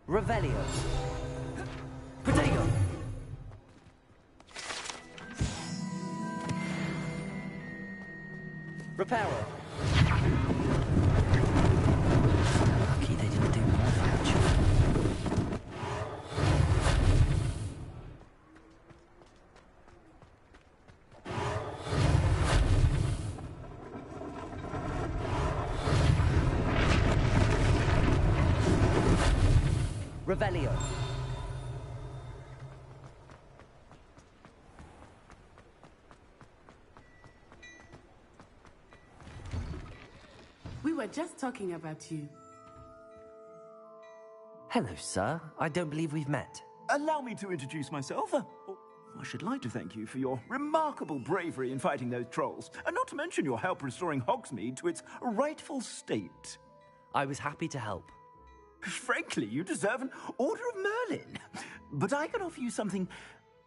Revelio. Protego. Reparo. Lucky they didn't do more damage. Revelio. We were just talking about you. Hello, sir. I don't believe we've met. Allow me to introduce myself. I should like to thank you for your remarkable bravery in fighting those trolls, and not to mention your help restoring Hogsmeade to its rightful state. I was happy to help. Frankly, you deserve an Order of Merlin. But I can offer you something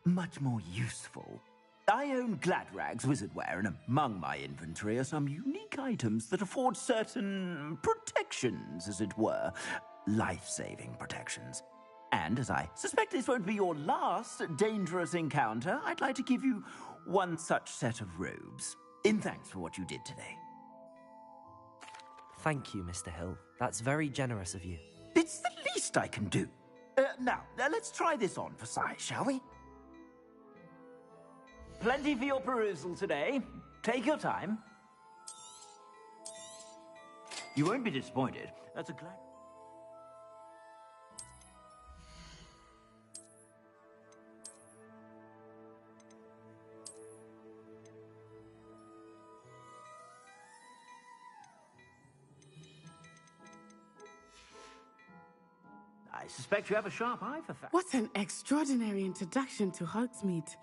much more useful. I own Gladrag's wizardware, and among my inventory are some unique items that afford certain protections, as it were. Life-saving protections. And as I suspect this won't be your last dangerous encounter, I'd like to give you one such set of robes, in thanks for what you did today. Thank you, Mr. Hill. That's very generous of you. It's the least I can do. Now, let's try this on for size, shall we? Plenty for your perusal today. Take your time. You won't be disappointed. That's a glad... I suspect you have a sharp eye for facts. What an extraordinary introduction to Hogsmeade.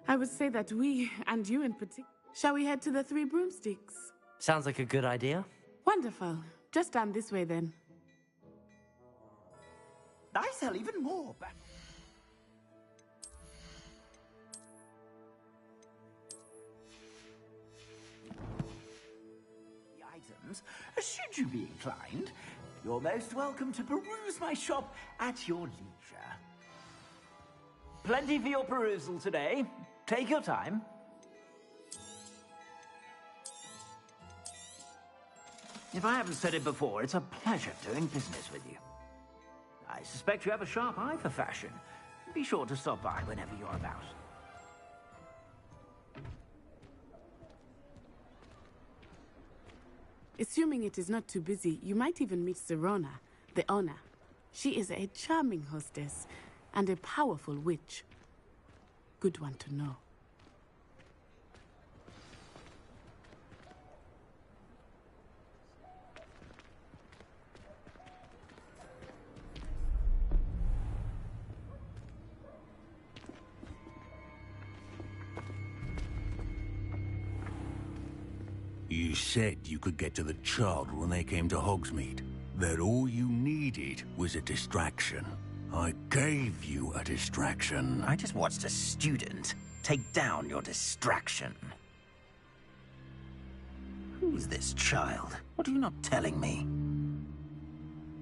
I would say that we, and you in particular... Shall we head to the Three Broomsticks? Sounds like a good idea. Wonderful. Just down this way, then. I sell even more. The items, should you be inclined, you're most welcome to peruse my shop at your leisure. Plenty for your perusal today. Take your time. If I haven't said it before, it's a pleasure doing business with you. I suspect you have a sharp eye for fashion. Be sure to stop by whenever you're about. Assuming it is not too busy, you might even meet Serona, the owner. She is a charming hostess and a powerful witch. Good one to know. You said you could get to the child when they came to Hogsmeade. That all you needed was a distraction. I gave you a distraction. I just watched a student take down your distraction. Who's this child? What are you not telling me?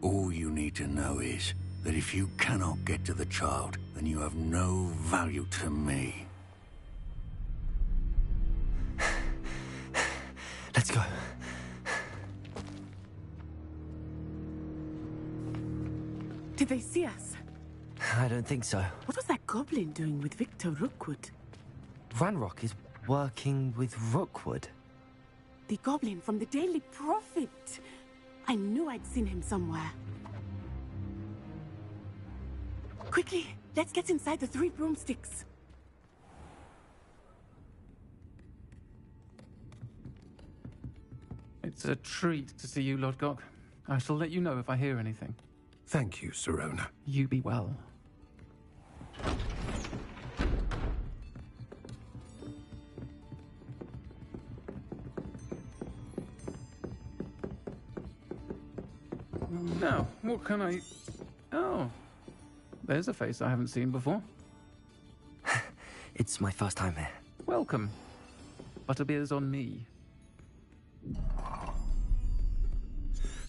All you need to know is that if you cannot get to the child, then you have no value to me. Let's go. Did they see us? I don't think so. What was that goblin doing with Victor Rookwood? Ranrock is working with Rookwood. The goblin from the Daily Prophet. I knew I'd seen him somewhere. Quickly, let's get inside the Three Broomsticks. It's a treat to see you, Lord Gok. I shall let you know if I hear anything. Thank you, Serona. You be well. Now, what can I... Oh, there's a face I haven't seen before. It's It's my first time here. Welcome. Butterbeer's on me.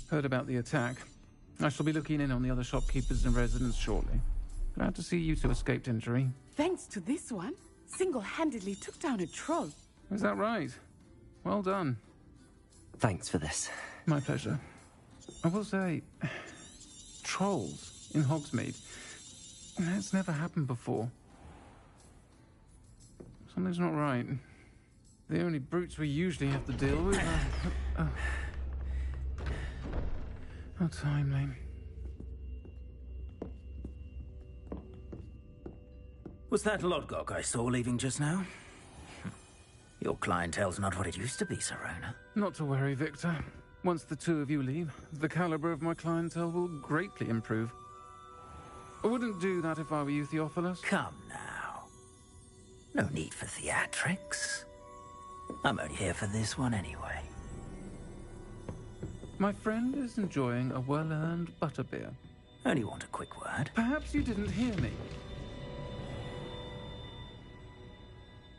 Heard about the attack. I shall be looking in on the other shopkeepers and residents shortly. Glad to see you two escaped injury. Thanks to this one, single-handedly took down a troll. Is that right? Well done. Thanks for this. My pleasure. I will say, trolls in Hogsmeade. That's never happened before. Something's not right. The only brutes we usually have to deal with are... How timely. Was that Lodgok I saw leaving just now? Your clientele's not what it used to be, Serona. Not to worry, Victor. Once the two of you leave, the caliber of my clientele will greatly improve. I wouldn't do that if I were you, Theophilus. Come now. No need for theatrics. I'm only here for this one anyway. My friend is enjoying a well-earned butterbeer. Only want a quick word. Perhaps you didn't hear me.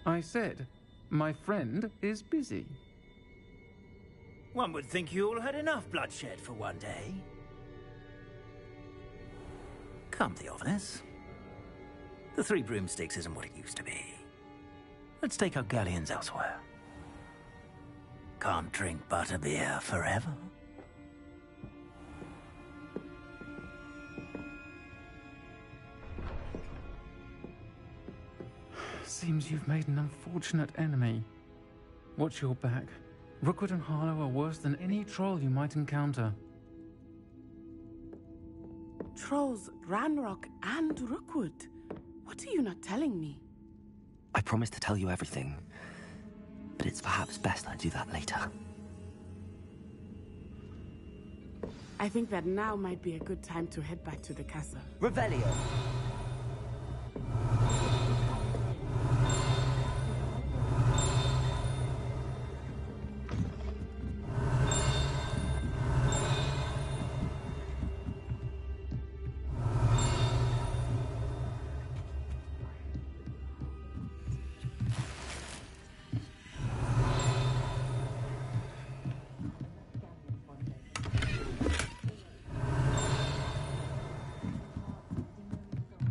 I said, my friend is busy. One would think you all had enough bloodshed for one day. Come, Theophilus. The Three Broomsticks isn't what it used to be. Let's take our galleons elsewhere. Can't drink butterbeer forever. Seems you've made an unfortunate enemy. Watch your back. Rookwood and Harlow are worse than any troll you might encounter. Trolls, Ranrock, and Rookwood. What are you not telling me? I promised to tell you everything, but it's perhaps best I do that later. I think that now might be a good time to head back to the castle. Revelio!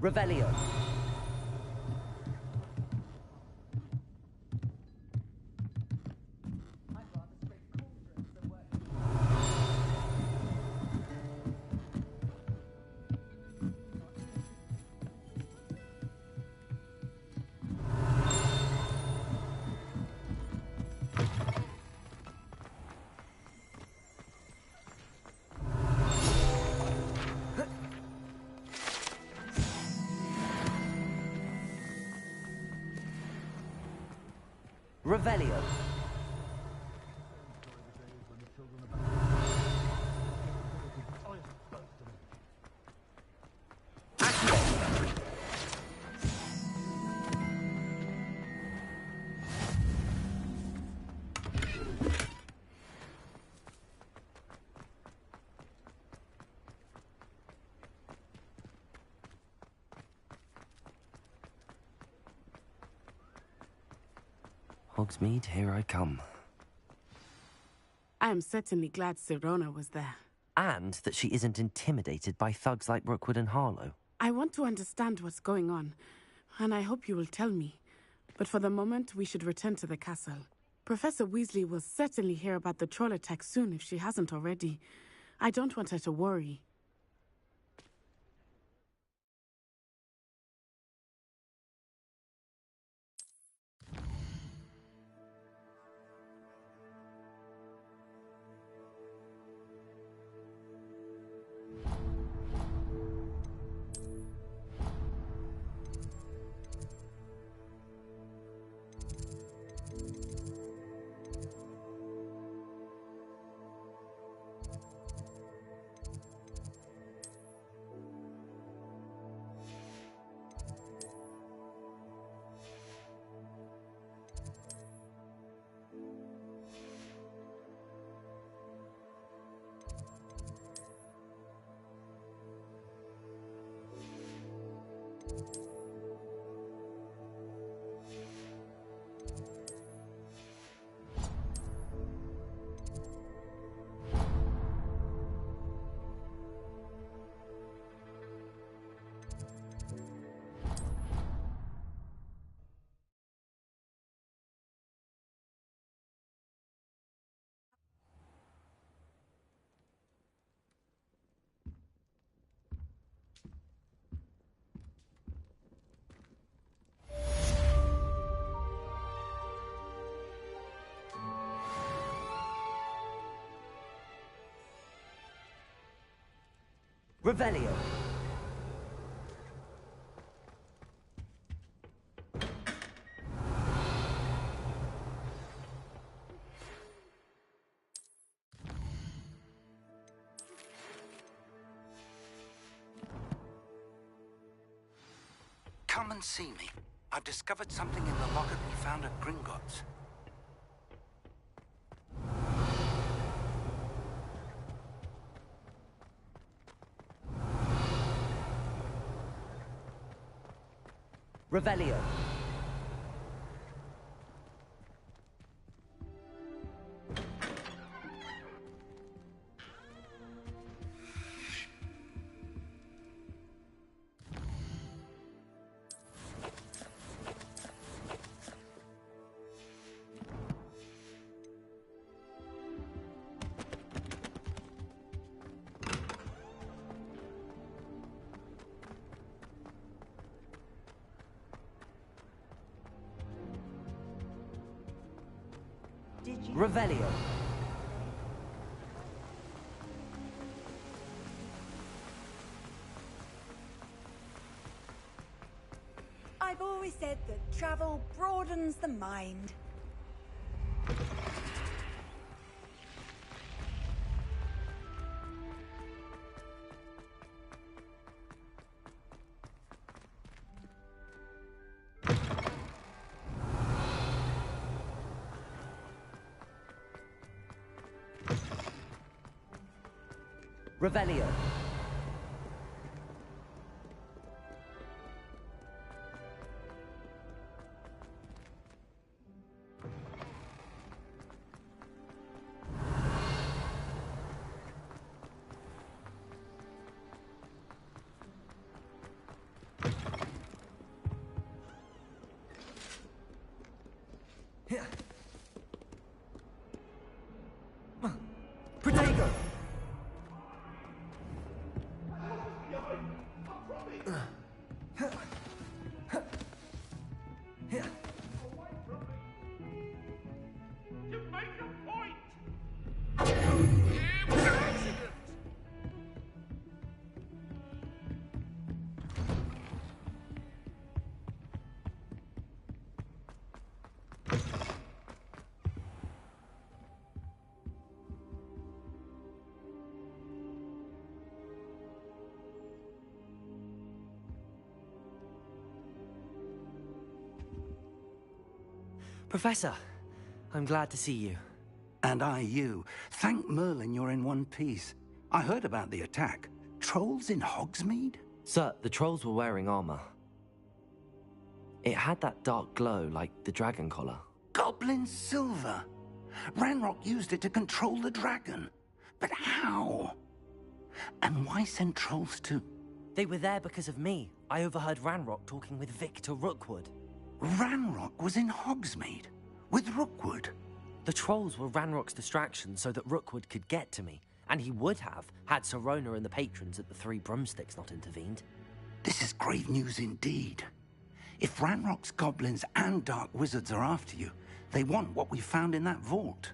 Revelio. Revelio. Hogsmeade, here I come. I am certainly glad Serona was there. And that she isn't intimidated by thugs like Rookwood and Harlow. I want to understand what's going on, and I hope you will tell me. But for the moment, we should return to the castle. Professor Weasley will certainly hear about the troll attack soon if she hasn't already. I don't want her to worry. Revelio. Come and see me. I've discovered something in the locket we found at Gringotts. Revelio. Revelio. I've always said that travel broadens the mind. Revelio. Protego. Professor, I'm glad to see you. And I you. Thank Merlin you're in one piece. I heard about the attack. Trolls in Hogsmeade? Sir, the trolls were wearing armor. It had that dark glow like the dragon collar. Goblin silver. Ranrock used it to control the dragon. But how? And why send trolls to... They were there because of me. I overheard Ranrock talking with Victor Rookwood. Ranrock was in Hogsmeade with Rookwood. The trolls were Ranrock's distraction so that Rookwood could get to me, and he would have had Sirona and the patrons at the Three Broomsticks not intervened. This is grave news indeed. If Ranrock's goblins and dark wizards are after you, they want what we found in that vault.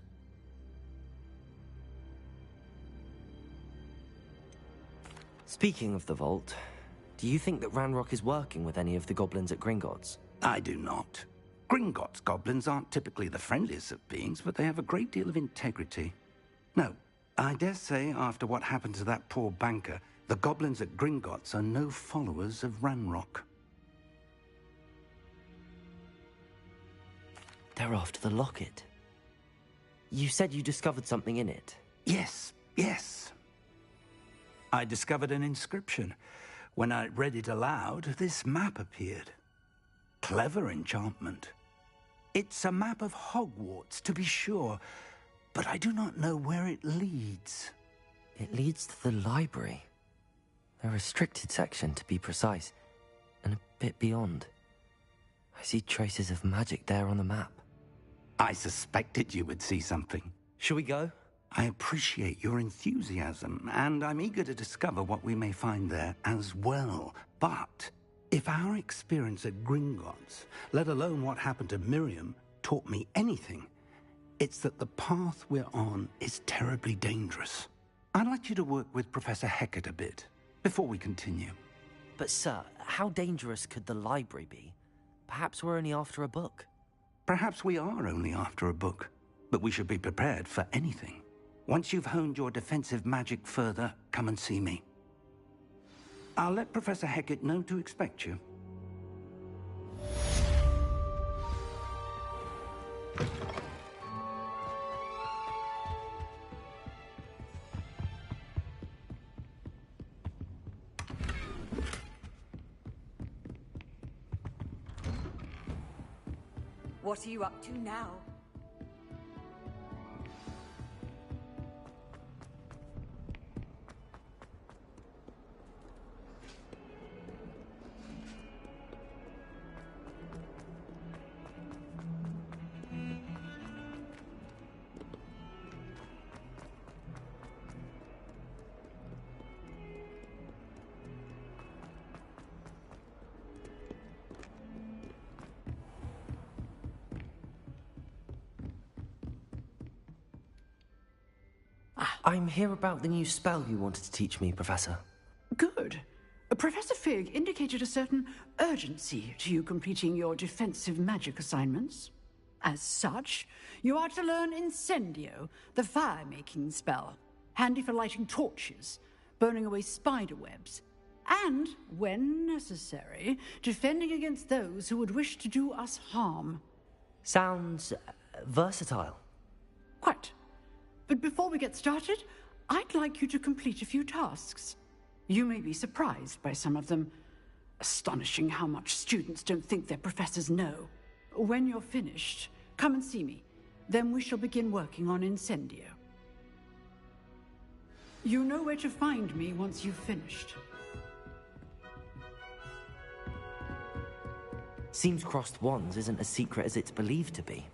Speaking of the vault, do you think that Ranrock is working with any of the goblins at Gringotts? I do not. Gringotts goblins aren't typically the friendliest of beings, but they have a great deal of integrity. No, I dare say after what happened to that poor banker, the goblins at Gringotts are no followers of Ranrock. They're after the locket. You said you discovered something in it. Yes. I discovered an inscription. When I read it aloud, this map appeared. Clever enchantment. It's a map of Hogwarts, to be sure, but I do not know where it leads. It leads to the library. A restricted section, to be precise, and a bit beyond. I see traces of magic there on the map. I suspected you would see something. Shall we go? I appreciate your enthusiasm, and I'm eager to discover what we may find there as well. But if our experience at Gringotts, let alone what happened to Miriam, taught me anything, it's that the path we're on is terribly dangerous. I'd like you to work with Professor Hecat a bit. before we continue. But sir, how dangerous could the library be? Perhaps we're only after a book. Perhaps we are only after a book, but we should be prepared for anything. Once you've honed your defensive magic further, come and see me. I'll let Professor Hecat know to expect you. What are you up to now? I'm here about the new spell you wanted to teach me, Professor. Good. Professor Fig indicated a certain urgency to you completing your defensive magic assignments. As such, you are to learn Incendio, the fire-making spell, handy for lighting torches, burning away spider webs, and, when necessary, defending against those who would wish to do us harm. Sounds versatile. Quite. But before we get started, I'd like you to complete a few tasks. You may be surprised by some of them. Astonishing how much students don't think their professors know. When you're finished, come and see me. Then we shall begin working on Incendio. You know where to find me once you've finished. Seems crossed wands isn't as secret as it's believed to be.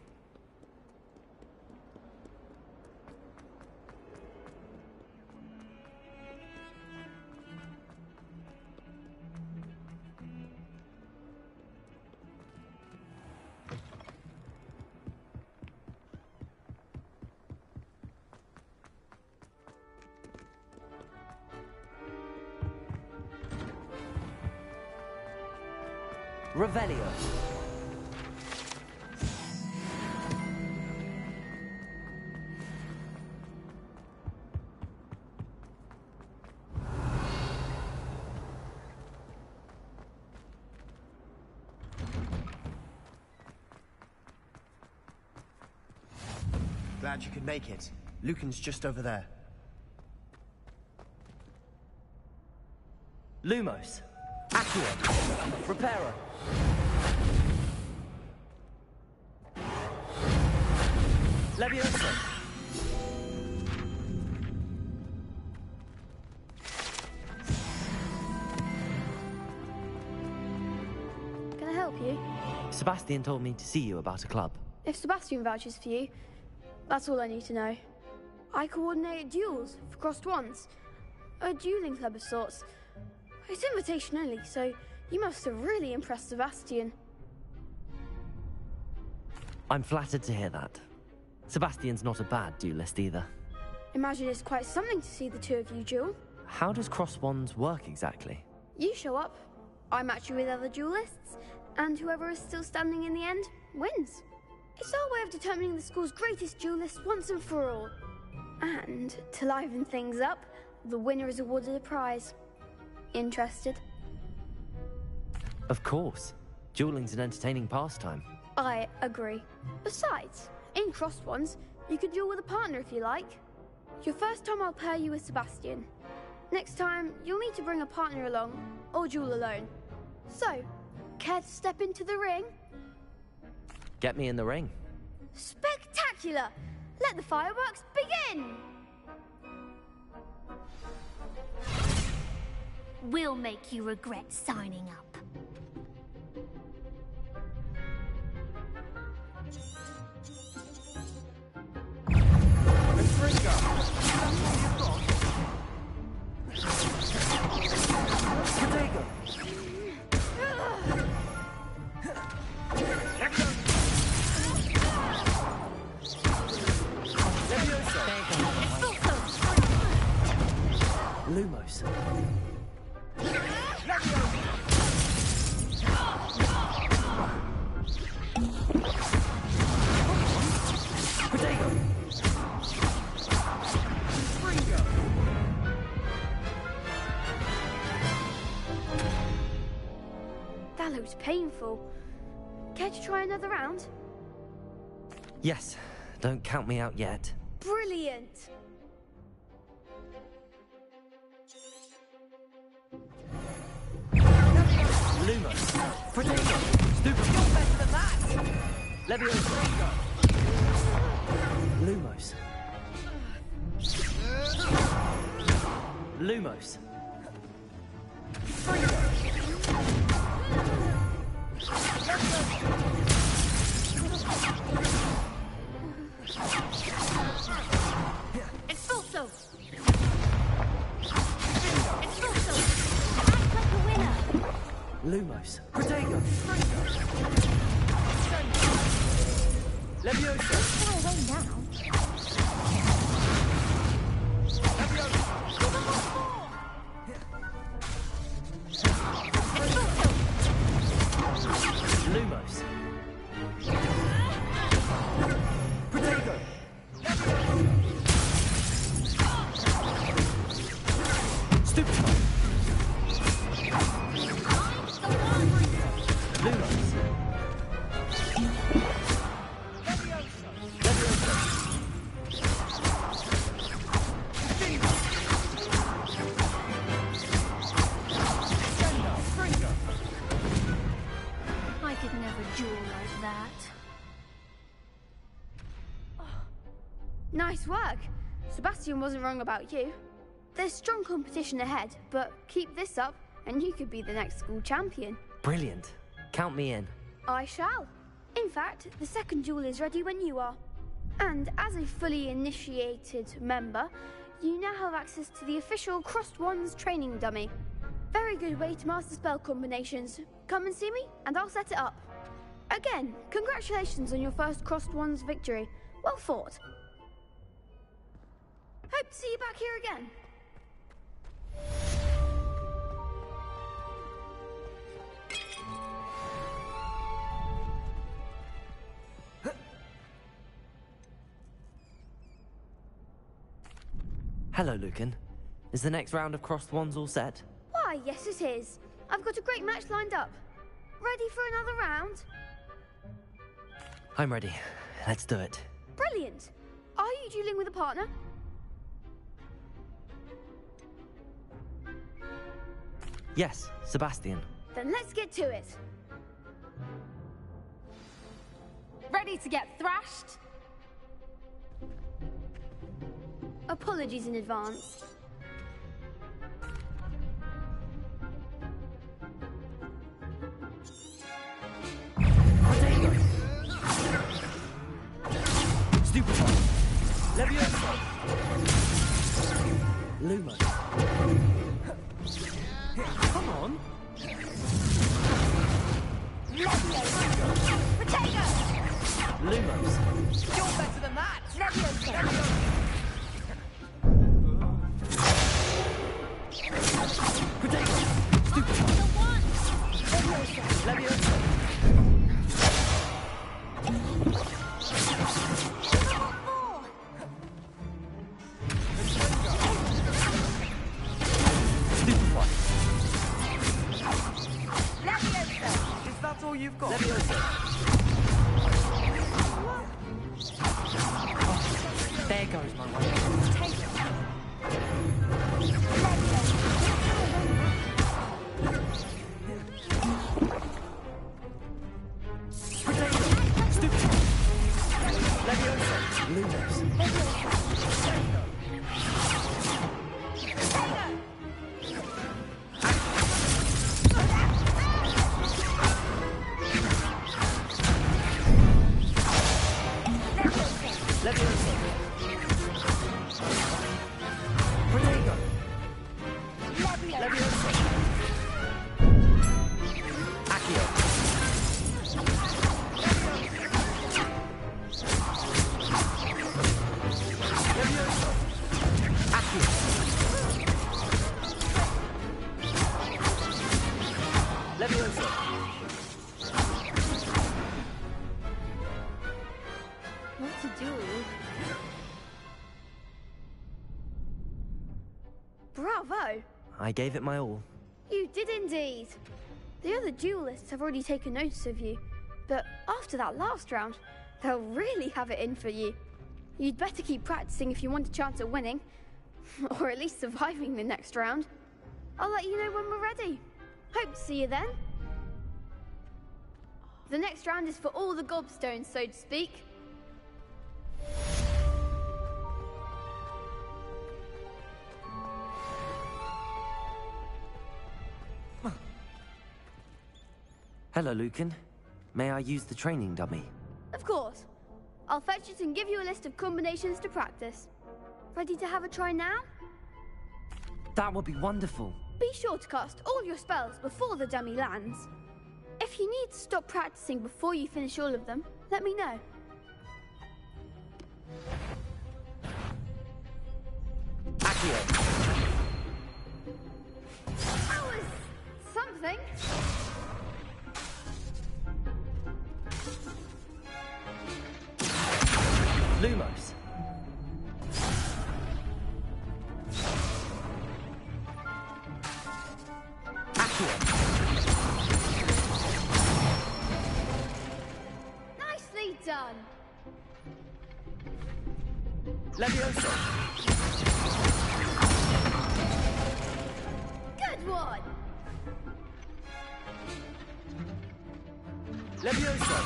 Revelio. Glad you could make it. Lucan's just over there. Lumos. Accio. Reparo. Levioso. Can I help you? Sebastian told me to see you about a club. If Sebastian vouches for you, that's all I need to know. I coordinate duels for crossed wands. A dueling club of sorts. It's invitation only, so you must have really impressed Sebastian. I'm flattered to hear that. Sebastian's not a bad duelist either. Imagine it's quite something to see the two of you duel. How does cross wands work exactly? You show up, I match you with other duelists, and whoever is still standing in the end wins. It's our way of determining the school's greatest duelist once and for all. And to liven things up, the winner is awarded a prize. Interested? Of course. Dueling's an entertaining pastime. I agree. Besides, in crossed ones, you could duel with a partner if you like. Your first time I'll pair you with Sebastian. Next time, you'll need to bring a partner along, or duel alone. So, care to step into the ring? Get me in the ring. Spectacular! Let the fireworks begin! We'll make you regret signing up. Lumos. wonderful. Care to try another round? Yes, don't count me out yet. Brilliant! Lumos! Protego! Stupid! You're better than that! Leviosa! Lumos! Lumos! Expulso! Expulso! Act like a winner! Lumos! Protego! Leviosa! Far away now. Lumos! Protego! Stupid! Lumos! I could never duel like that. Nice work. Sebastian wasn't wrong about you. There's strong competition ahead, but keep this up and you could be the next school champion. Brilliant. Count me in. I shall. In fact, the second duel is ready when you are. And as a fully initiated member, you now have access to the official Crossed Wands training dummy. Very good way to master spell combinations. Come and see me, and I'll set it up. Again, congratulations on your first Crossed Wands victory. Well fought. Hope to see you back here again. Hello, Lucan. Is the next round of Crossed Wands all set? Why, yes it is. I've got a great match lined up. Ready for another round? I'm ready. Let's do it. Brilliant. Are you dueling with a partner? Yes, Sebastian. Then let's get to it. Ready to get thrashed? Apologies in advance. Stupefy! Leviosa! Lumos! Come on! Potato! Lumos! You're better than that! Leviosa! Potato! Stupefy! Leviosa! Is that all you've got? Leviosa! There goes my way. Potato! Stupid! Leviosa! Lumos! Leviosa! Protego! Leviosa! Accio! Leviosa! Accio! Leviosa! What to do? Bravo! I gave it my all. You did indeed. The other duelists have already taken notice of you, but after that last round, they'll really have it in for you. You'd better keep practicing if you want a chance at winning, or at least surviving the next round. I'll let you know when we're ready. Hope to see you then. The next round is for all the gobstones, so to speak. Hello, Lucan. May I use the training dummy? Of course. I'll fetch it and give you a list of combinations to practice. Ready to have a try now? That would be wonderful. Be sure to cast all your spells before the dummy lands. If you need to stop practicing before you finish all of them, let me know. Accio. That was something. Lumos. Nicely done. Levioso. Good one. Levioso.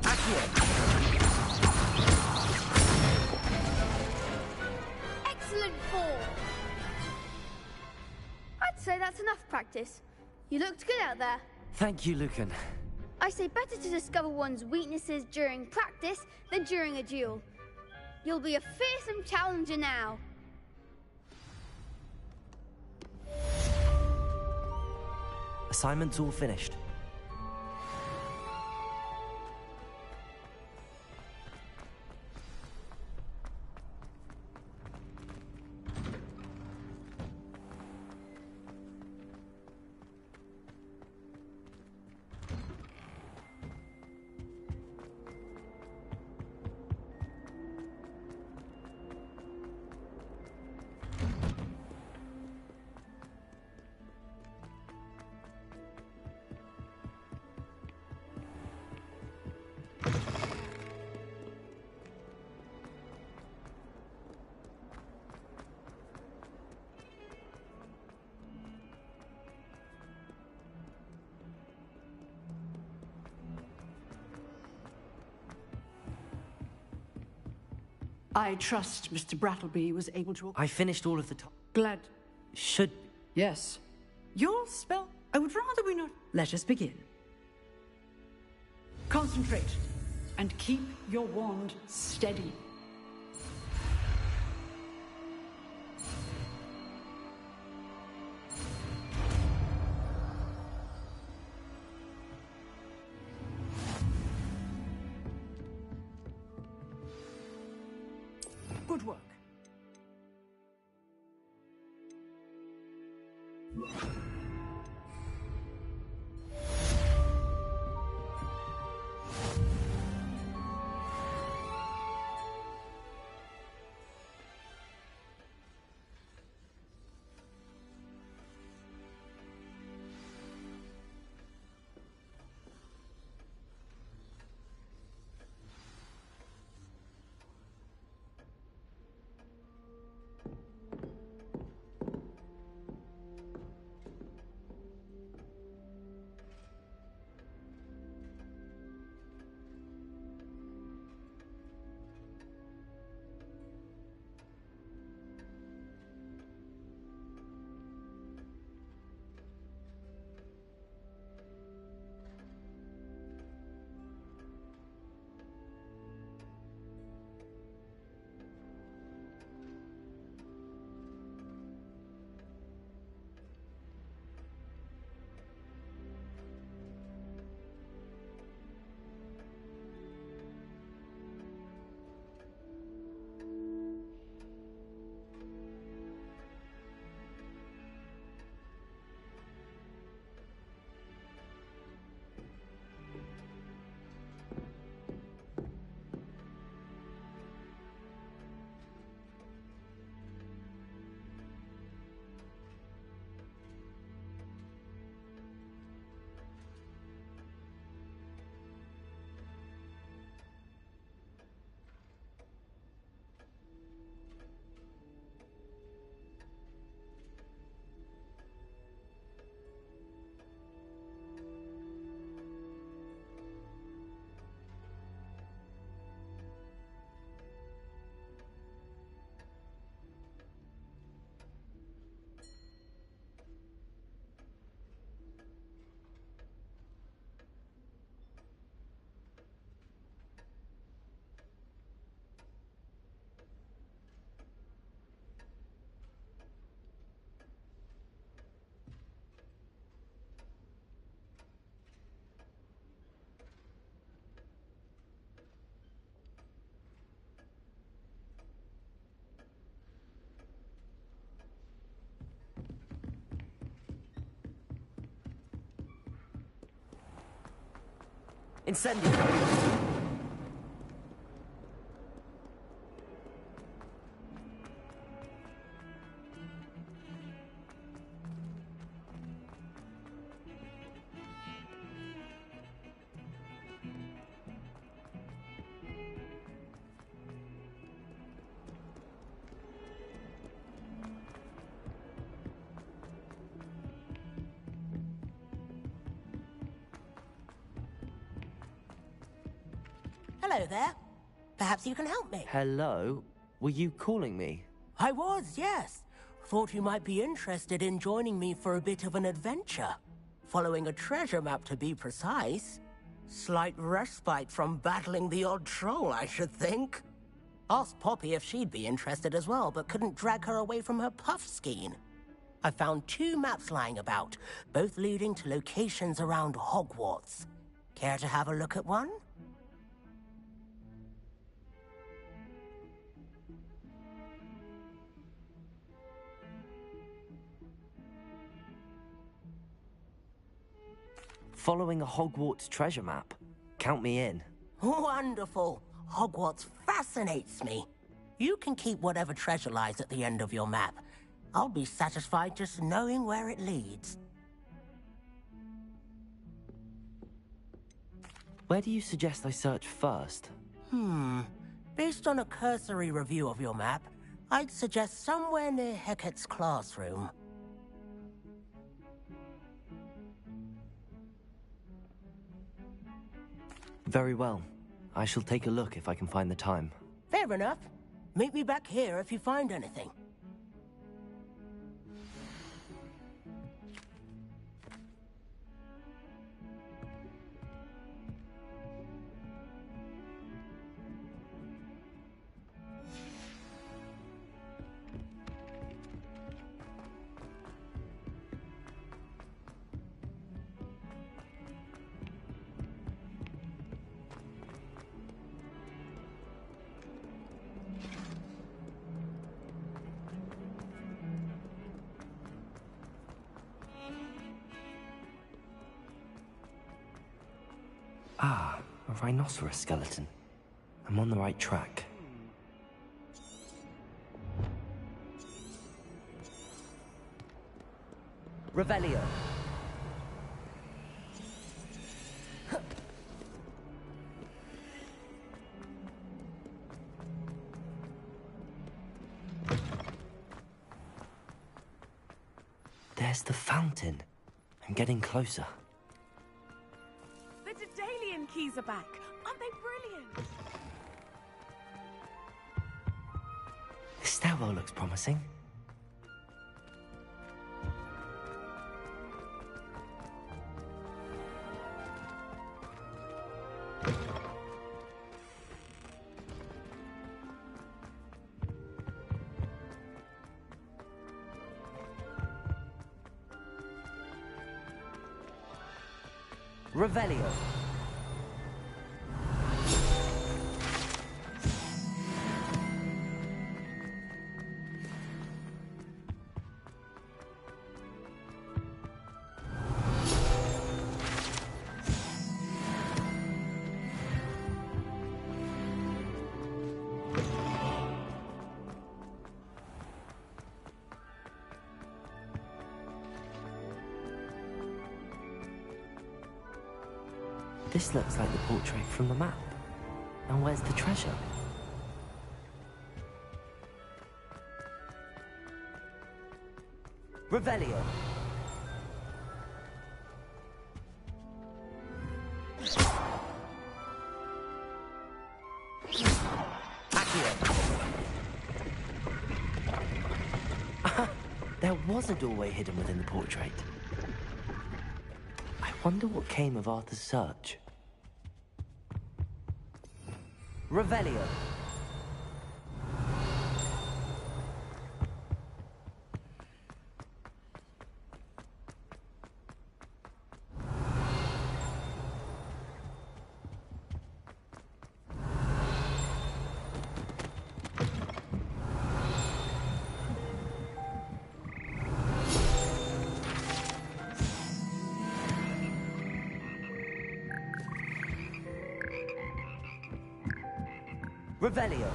Accio. Excellent form. I'd say that's enough practice. You looked good out there. Thank you, Lucan. I say better to discover one's weaknesses during practice than during a duel. You'll be a fearsome challenger now. Assignment's all finished. I trust Mr. Brattleby was able to... I finished all of the Glad... Should... Yes. Your spell... I would rather we not... Let us begin. Concentrate. And keep your wand steady. Good work. Incendio! Hello there. Perhaps you can help me. Hello? Were you calling me? I was, yes. Thought you might be interested in joining me for a bit of an adventure. Following a treasure map, to be precise. Slight respite from battling the odd troll, I should think. Asked Poppy if she'd be interested as well, but couldn't drag her away from her puff skein. I found 2 maps lying about, both leading to locations around Hogwarts. Care to have a look at one? Following a Hogwarts treasure map. Count me in. Wonderful. Hogwarts fascinates me. You can keep whatever treasure lies at the end of your map. I'll be satisfied just knowing where it leads. Where do you suggest I search first? Based on a cursory review of your map, I'd suggest somewhere near Hecat's classroom. Very well. I shall take a look if I can find the time. Fair enough. Meet me back here if you find anything. Ah, a rhinoceros skeleton. I'm on the right track. Revelio. There's the fountain. I'm getting closer. The Daedalian keys are back. Aren't they brilliant? This stairwell looks promising. Revelio. This looks like the portrait from the map. And where's the treasure? Revelio. There was a doorway hidden within the portrait. I wonder what came of Arthur's search. Revelio. Revelio.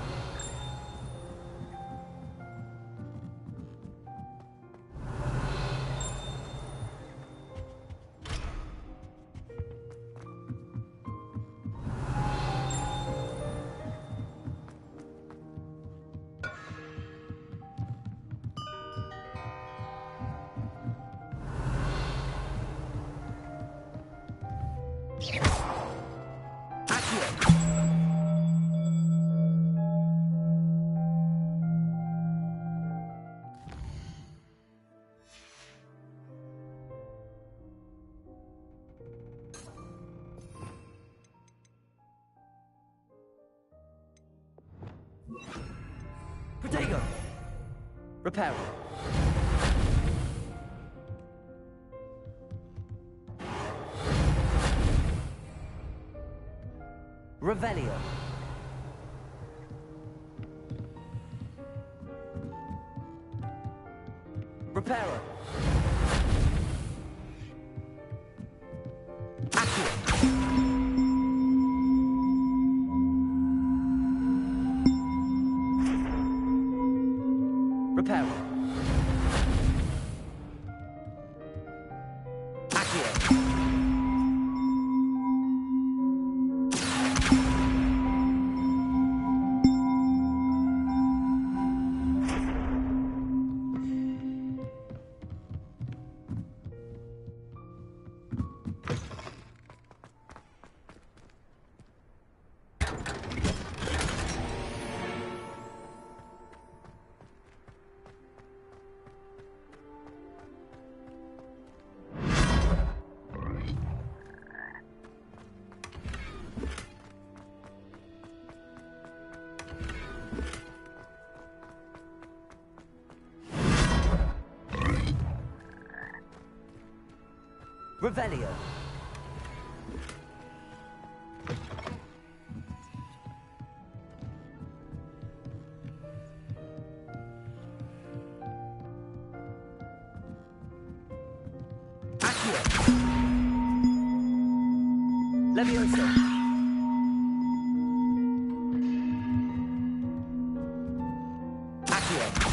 Protego! Reparo. Revelio. Reparo. Reparo. Accio. Revelio. Accio. Levioso. Accio.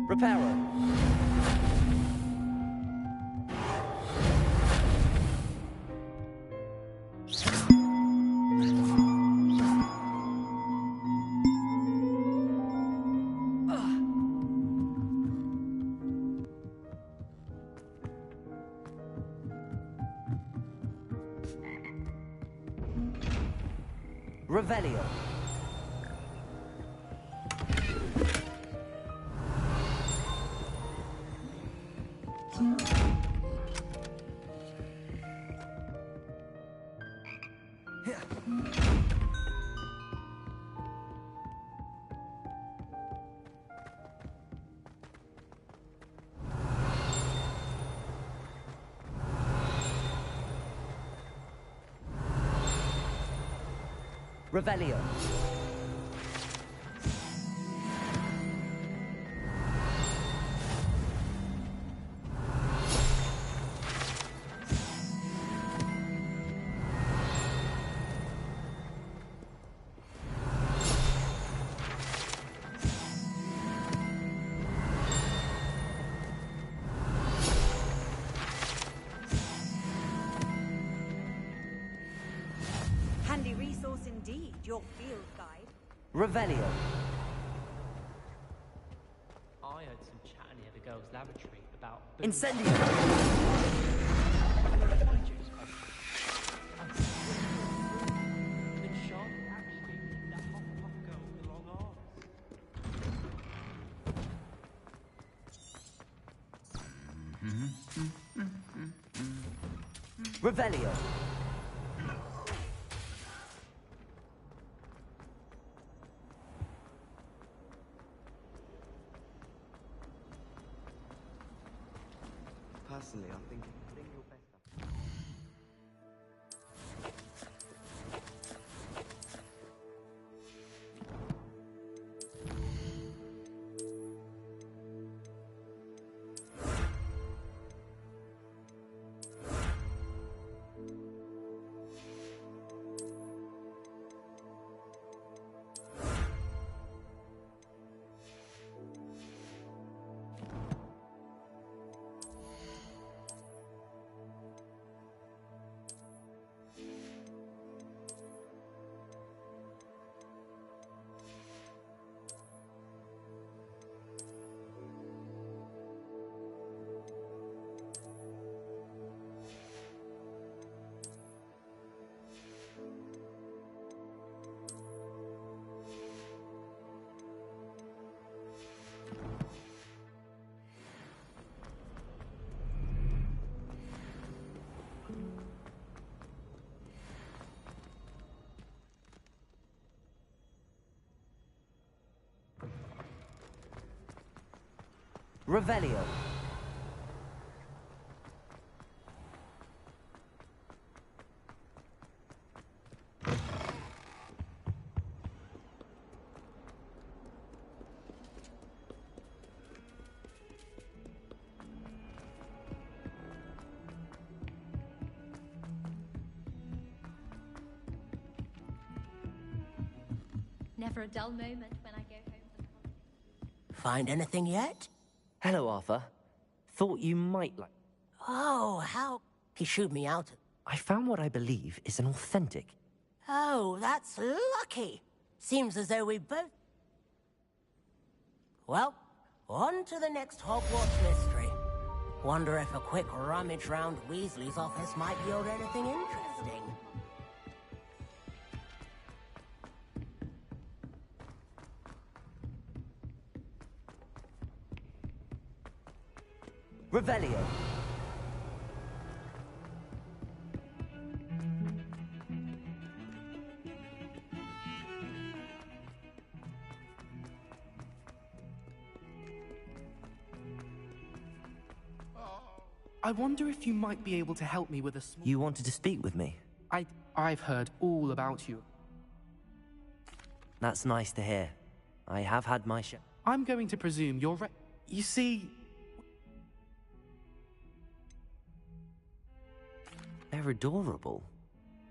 Reparo. Revelio. Revelio. Handy resource indeed, your field guide. Revelio. I heard some chat near the girls' lavatory about... Incendio. Then Charlotte actually that Hufflepuff girl with the long arms. Revelio. personally, I think you're better. Revelio. Never a dull moment when I go home from college. Find anything yet? Hello, Arthur. Thought you might like... Oh, how... He shooed me out. I found what I believe is an authentic... Oh, that's lucky. Seems as though we both... Well, on to the next Hogwarts mystery. Wonder if a quick rummage round Weasley's office might yield anything interesting. Revelio. I wonder if you might be able to help me with a small... You wanted to speak with me? I've heard all about you. That's nice to hear. I have had my share. I'm going to presume you're You see... They're adorable.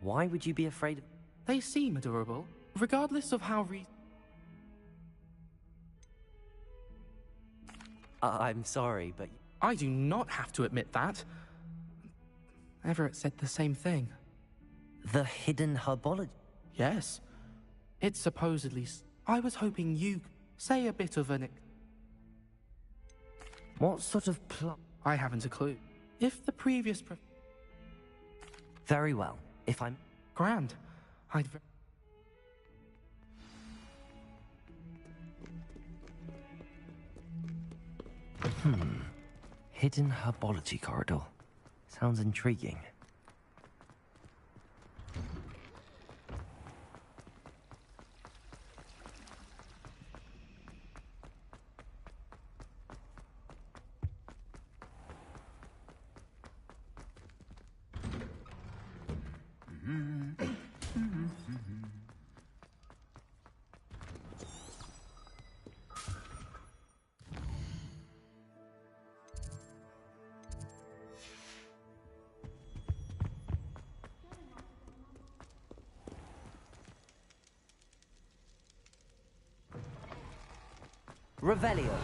Why would you be afraid of... They seem adorable, regardless of how I'm sorry, but... I do not have to admit that. Everett said the same thing. The hidden herbology? Yes. It's supposedly... I was hoping you say a bit of an... What sort of plot? I haven't a clue. If the previous... Very well. If I'm... Grand. I'd... Hidden herbology corridor. Sounds intriguing. Revelio.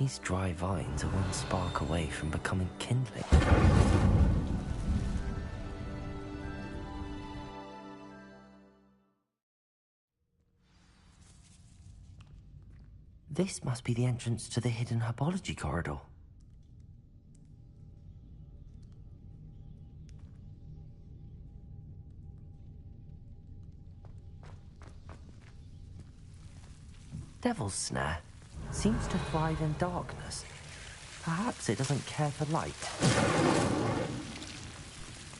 These dry vines are one spark away from becoming kindling. This must be the entrance to the hidden herbology corridor. Devil's Snare seems to thrive in darkness. Perhaps it doesn't care for light.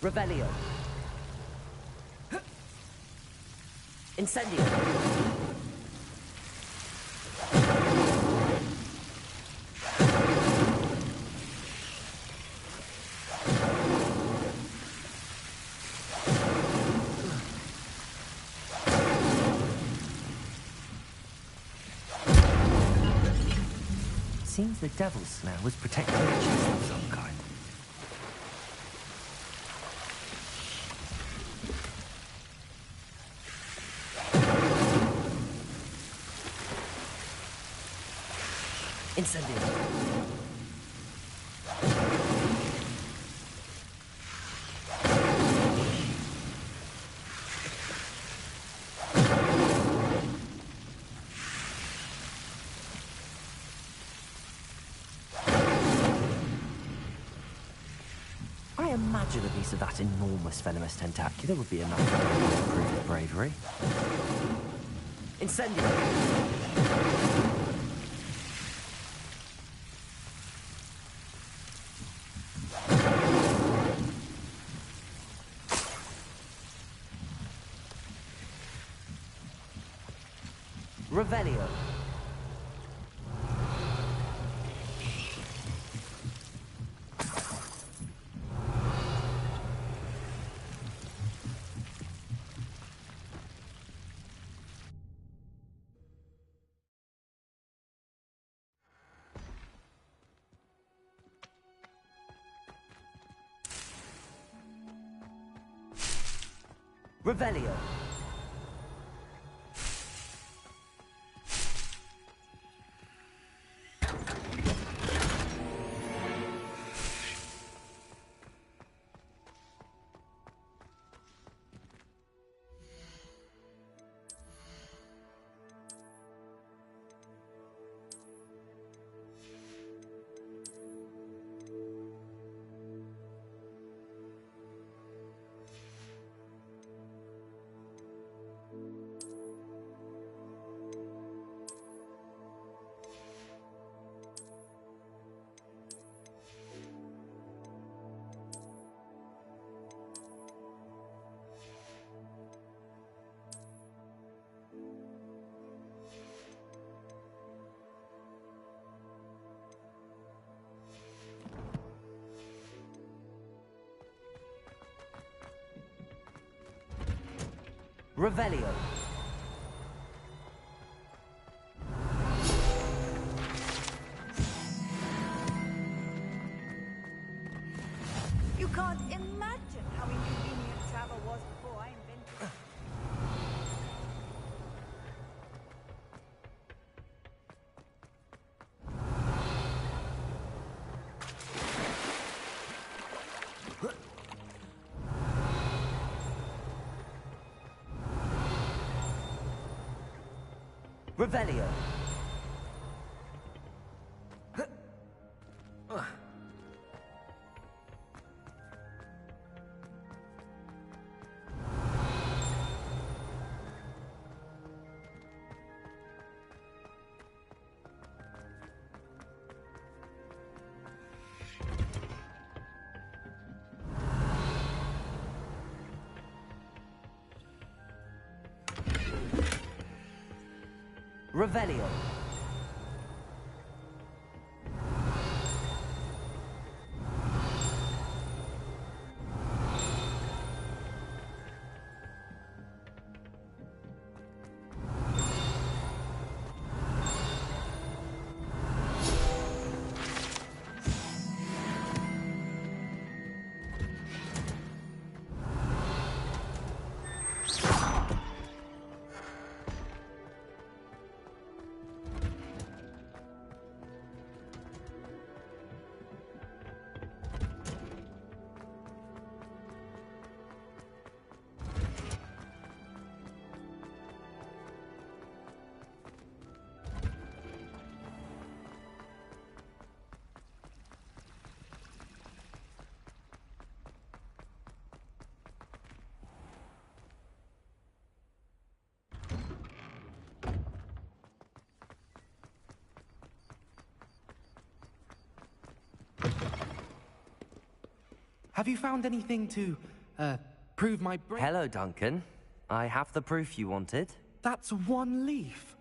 Revelio. Incendio. Seems the Devil's Snare was protecting a chest of some kind. Incendio. I imagine a piece of that enormous venomous tentacula would be enough to prove his bravery. Incendio. Revelio. Revelio. Revelio. You can't imagine how inconvenient travel was before I invented it. Revelio. Revelio. Have you found anything to, prove my brain? Hello, Duncan. I have the proof you wanted. That's one leaf.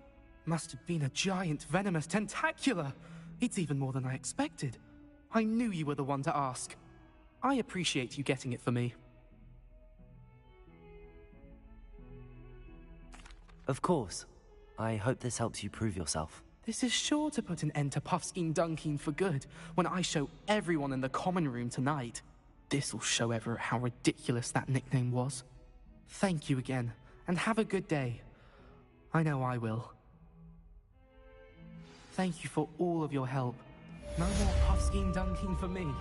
Must have been a giant venomous tentacula. It's even more than I expected. I knew you were the one to ask. I appreciate you getting it for me. Of course. I hope this helps you prove yourself. This is sure to put an end to Puffskein Dunkin for good when I show everyone in the common room tonight. This'll show Everett how ridiculous that nickname was. Thank you again, and have a good day. I know I will. Thank you for all of your help. No more Puffskein Dunkin for me.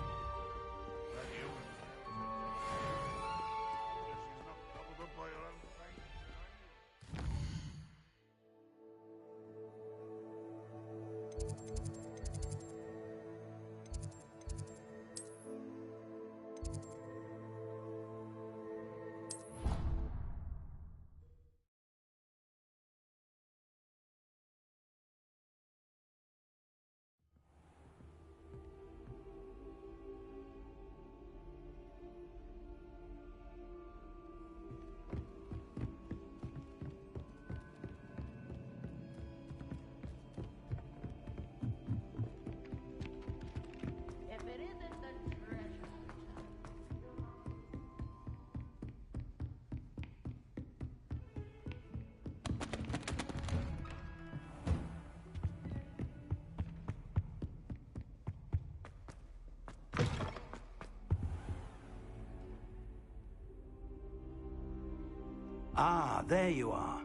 Ah, there you are.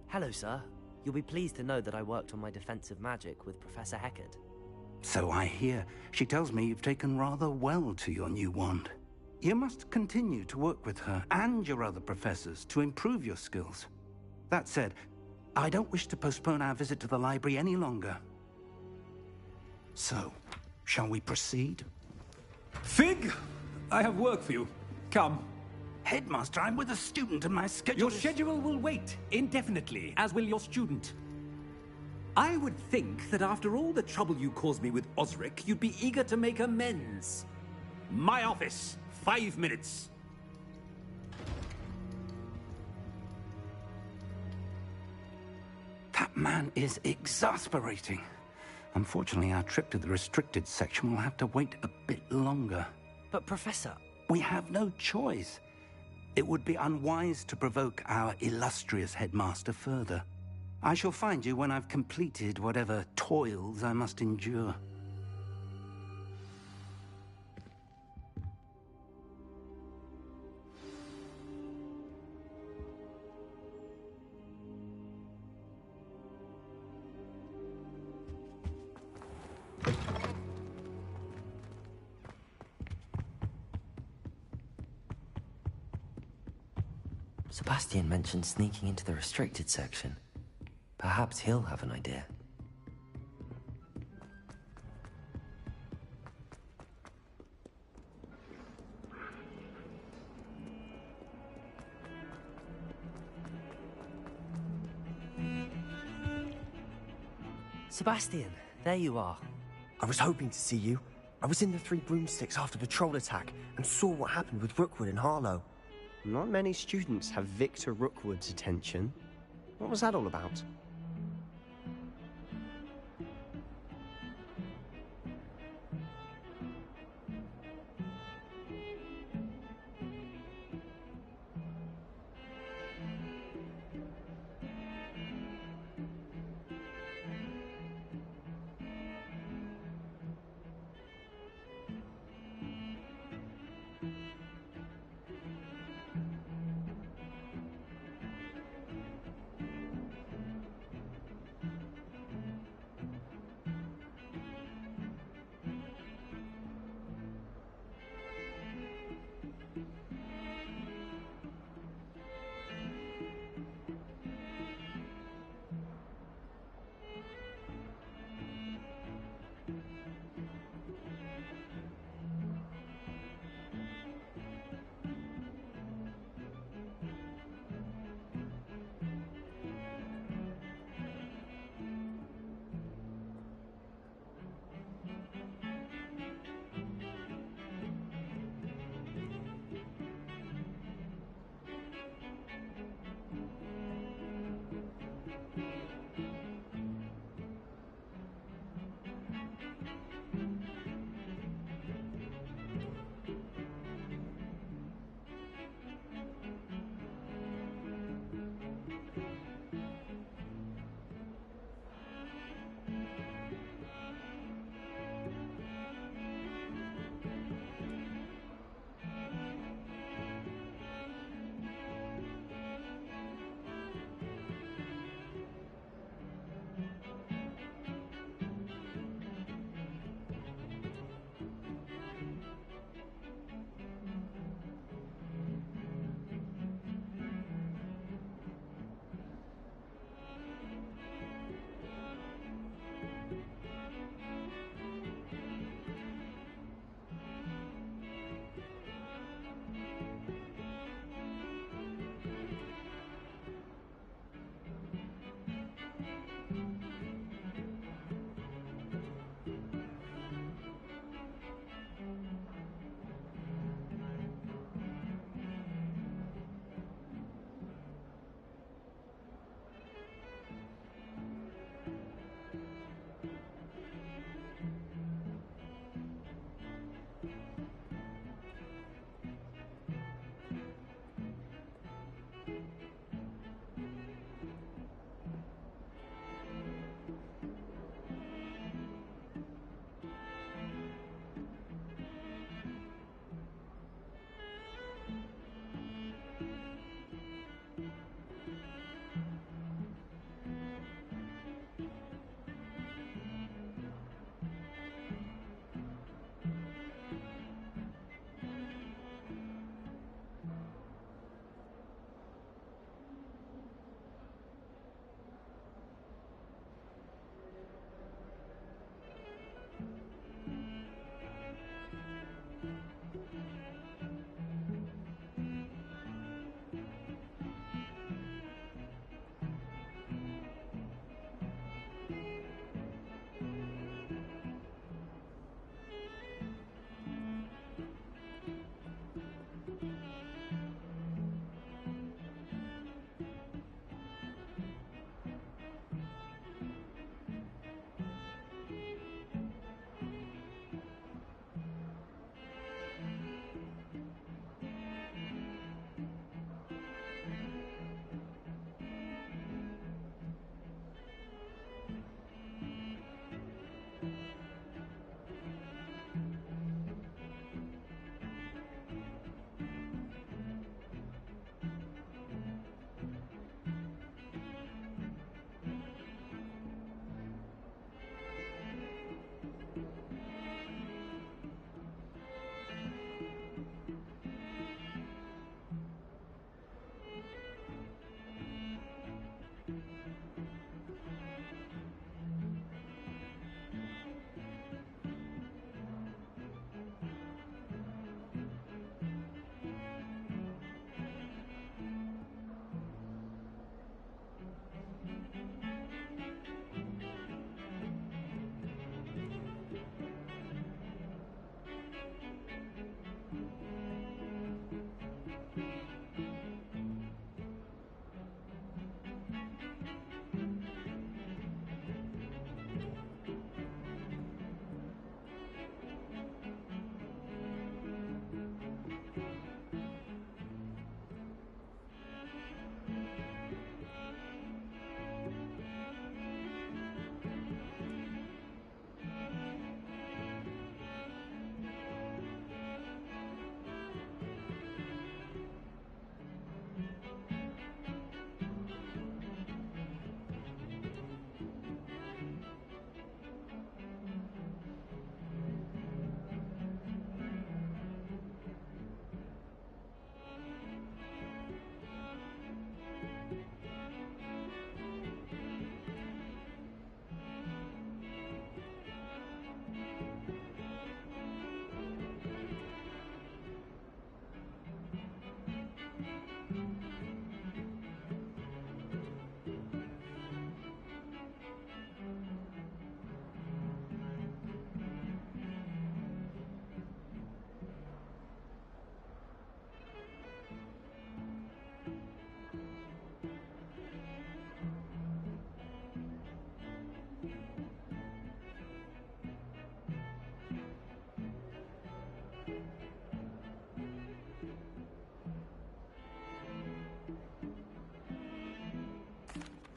Hello, sir. You'll be pleased to know that I worked on my defensive magic with Professor Heckard. So I hear. She tells me you've taken rather well to your new wand. You must continue to work with her and your other professors to improve your skills. That said, I don't wish to postpone our visit to the library any longer. So, shall we proceed? Fig! I have work for you. Come. Headmaster, I'm with a student and my schedule Your schedule will wait indefinitely, as will your student. I would think that after all the trouble you caused me with Osric, you'd be eager to make amends. My office. 5 minutes. That man is exasperating. Unfortunately, our trip to the restricted section will have to wait a bit longer. But, Professor... We have no choice. It would be unwise to provoke our illustrious headmaster further. I shall find you when I've completed whatever toils I must endure. Sebastian mentioned sneaking into the restricted section. Perhaps he'll have an idea. Sebastian, there you are. I was hoping to see you. I was in the Three Broomsticks after the troll attack and saw what happened with Rookwood and Harlow. Not many students have Victor Rookwood's attention. What was that all about?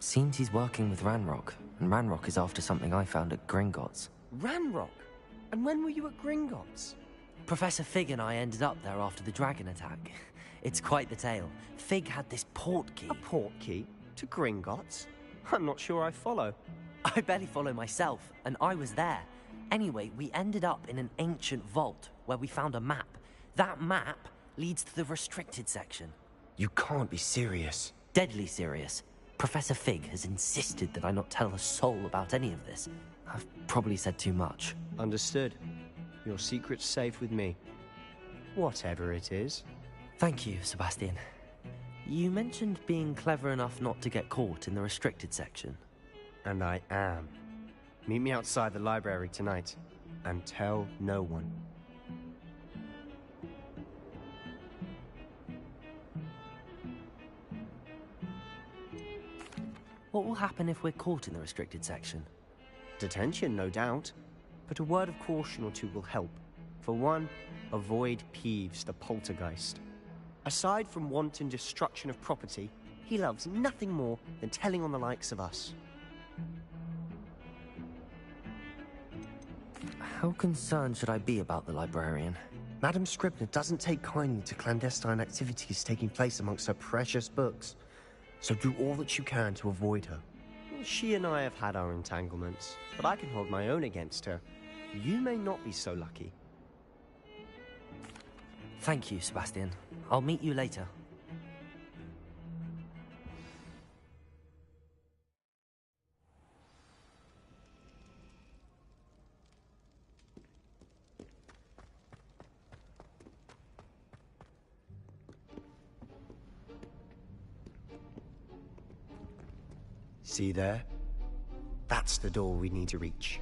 Seems he's working with Ranrock, and Ranrock is after something I found at Gringotts. Ranrock? And when were you at Gringotts? Professor Fig and I ended up there after the dragon attack. It's quite the tale. Fig had this port key. A port key? To Gringotts? I'm not sure I follow. I barely follow myself, and I was there. Anyway, we ended up in an ancient vault where we found a map. That map leads to the restricted section. You can't be serious. Deadly serious. Professor Fig has insisted that I not tell a soul about any of this. I've probably said too much. Understood. Your secret's safe with me. Whatever it is. Thank you, Sebastian. You mentioned being clever enough not to get caught in the restricted section. And I am. Meet me outside the library tonight, and tell no one. What will happen if we're caught in the restricted section? Detention, no doubt. But a word of caution or two will help. For one, avoid Peeves, the poltergeist. Aside from wanton destruction of property, he loves nothing more than telling on the likes of us. How concerned should I be about the librarian? Madame Scribner doesn't take kindly to clandestine activities taking place amongst her precious books. So do all that you can to avoid her. She and I have had our entanglements, but I can hold my own against her. You may not be so lucky. Thank you, Sebastian. I'll meet you later. See there? That's the door we need to reach.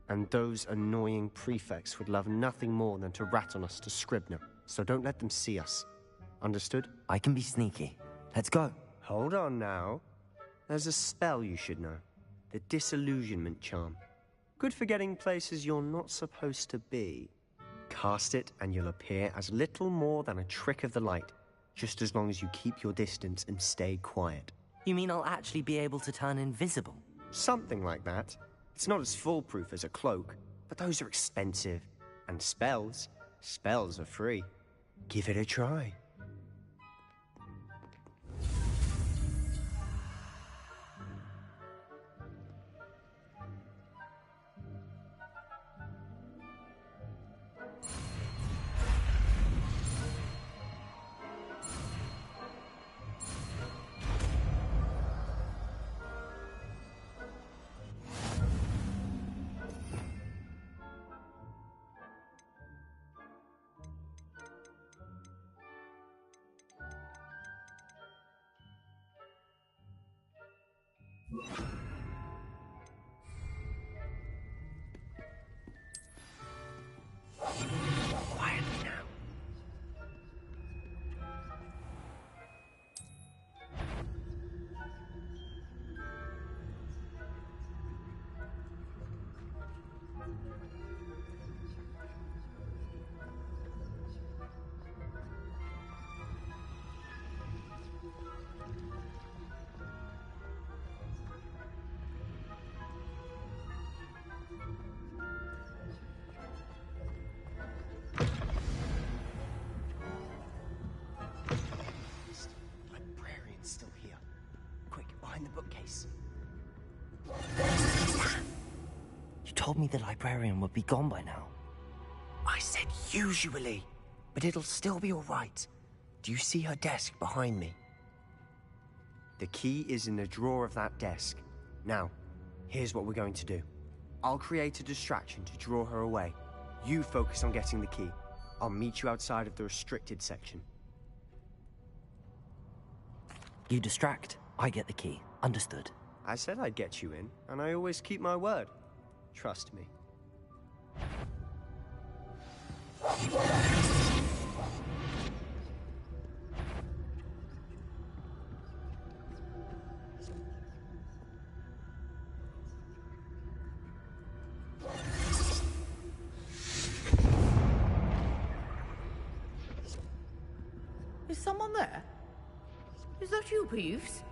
And those annoying prefects would love nothing more than to rat on us to Scribner, so don't let them see us. Understood? I can be sneaky. Let's go. Hold on now. There's a spell you should know. The Disillusionment Charm. Good for getting places you're not supposed to be. Cast it and you'll appear as little more than a trick of the light, just as long as you keep your distance and stay quiet. You mean I'll actually be able to turn invisible? Something like that. It's not as foolproof as a cloak, but those are expensive. And spells are free. Give it a try. Quietly now. Still here. Quick, behind the bookcase. You told me the librarian would be gone by now. I said usually, but it'll still be all right. Do you see her desk behind me? The key is in the drawer of that desk. Now, here's what we're going to do. I'll create a distraction to draw her away. You focus on getting the key. I'll meet you outside of the restricted section. You distract, I get the key. Understood. I said I'd get you in, and I always keep my word. Trust me. Is someone there? Is that you, Peeves?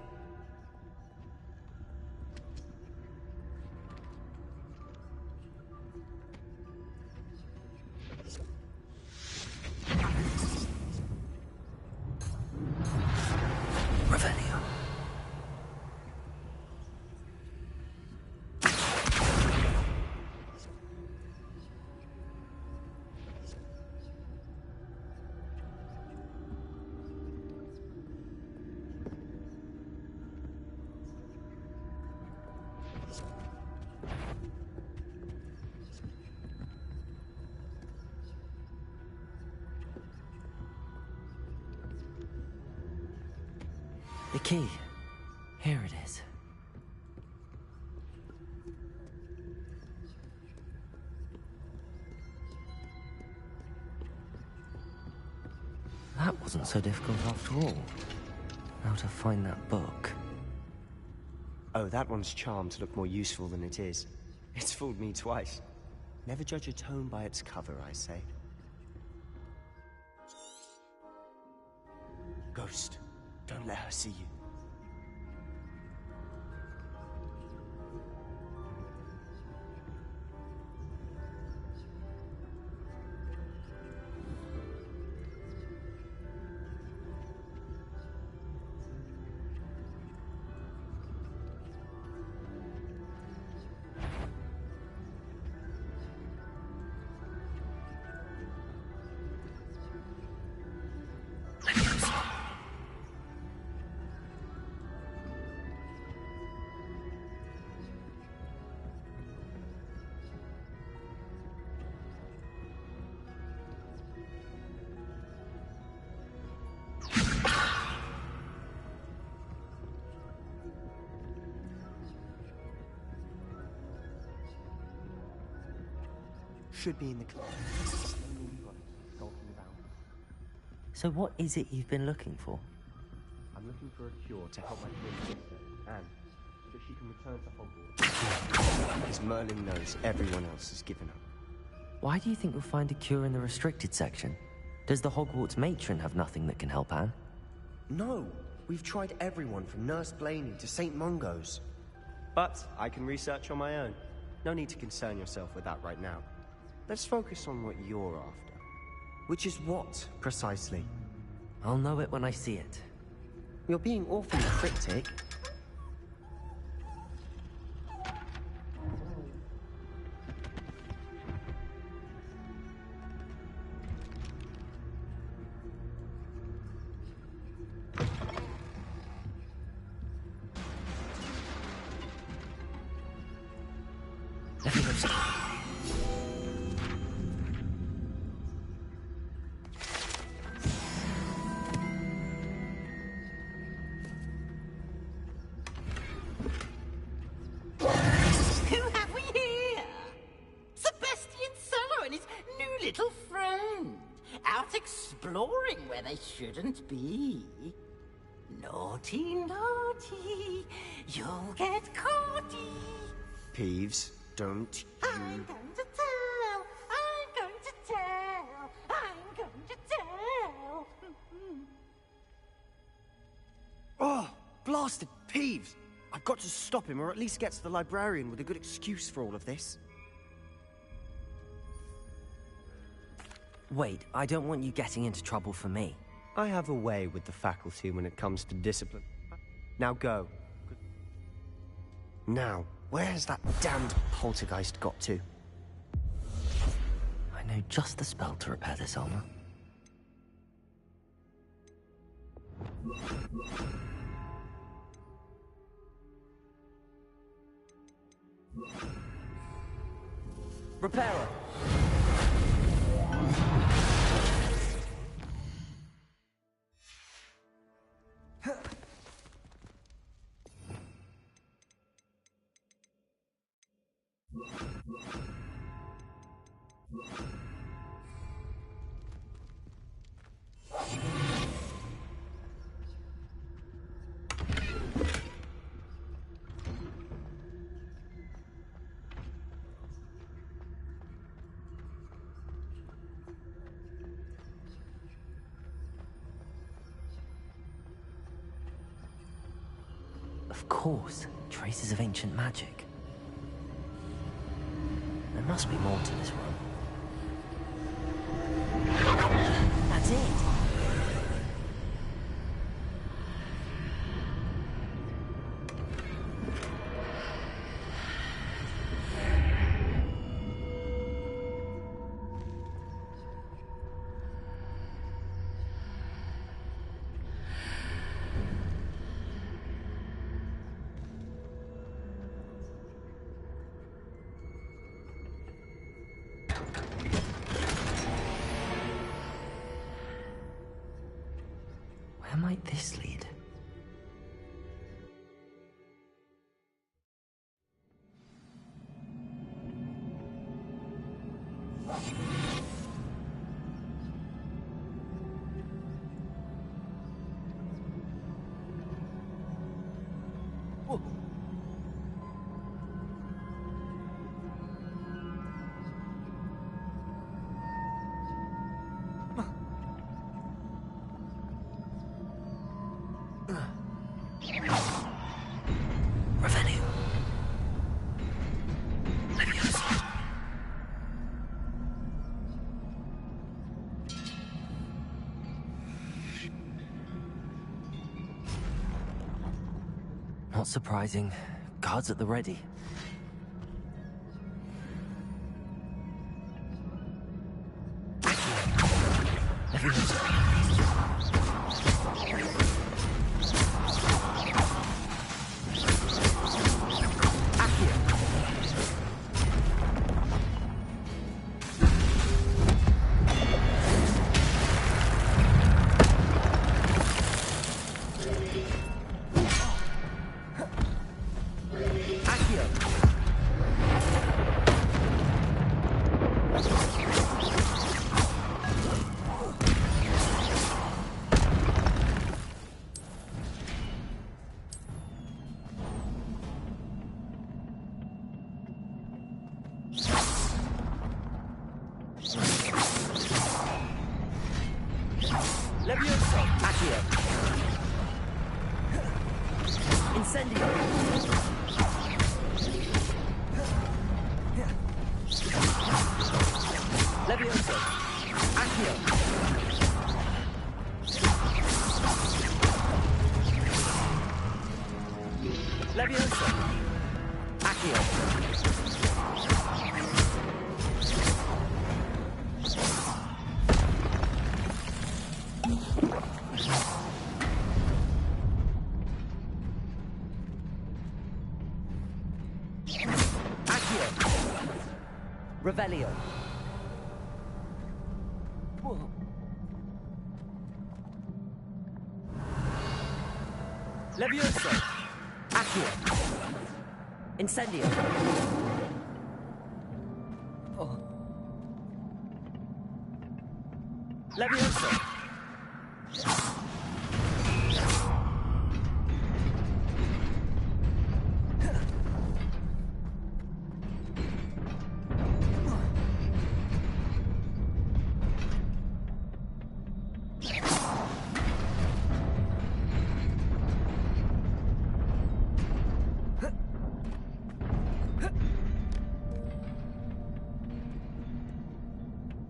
The key. Here it is. That wasn't so difficult after all. How to find that book. Oh, that one's charmed to look more useful than it is. It's fooled me twice. Never judge a tome by its cover, I say. Ghost, don't let her see you. Should be in the closet. So what is it you've been looking for? I'm looking for a cure to help my twin sister, Anne, so she can return to Hogwarts. Because Merlin knows everyone else has given up. Why do you think you'll find a cure in the restricted section? Does the Hogwarts matron have nothing that can help Anne? No! We've tried everyone from Nurse Blaney to St. Mungo's. But I can research on my own. No need to concern yourself with that right now. Let's focus on what you're after. Which is what, precisely? I'll know it when I see it. You're being awfully cryptic. Shouldn't be. Naughty, naughty, you'll get caughty. Peeves, don't you... I'm going to tell, I'm going to tell, I'm going to tell. Oh, blasted Peeves! I've got to stop him, or at least get to the librarian with a good excuse for all of this. Wait, I don't want you getting into trouble for me. I have a way with the faculty when it comes to discipline. Now go. Now, where has that damned poltergeist got to? I know just the spell to repair this armor. Repairer! Of course, traces of ancient magic. There must be more to this room. That's it! Where might this lead? Revelio. Leviosa. Not surprising. Guards at the ready. Leviosa. Levioso! Accio! Incendio! Levioso! Accio! Levioso! Accio! Revelio. Levioso. Accio. Incendio. Oh. Levioso.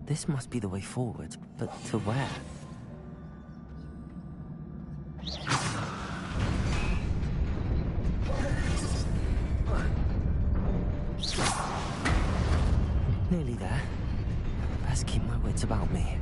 This must be the way forward, but to where? Nearly there. Best keep my wits about me.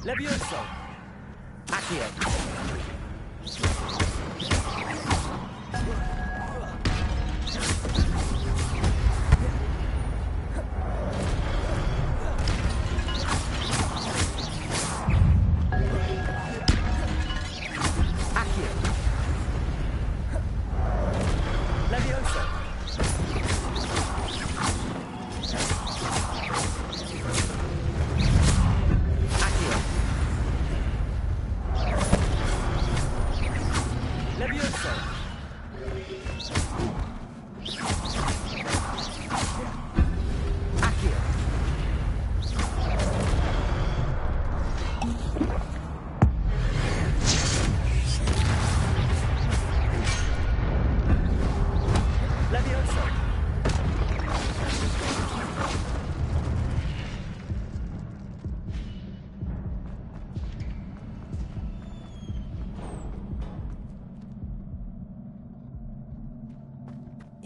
Levioso! Accio!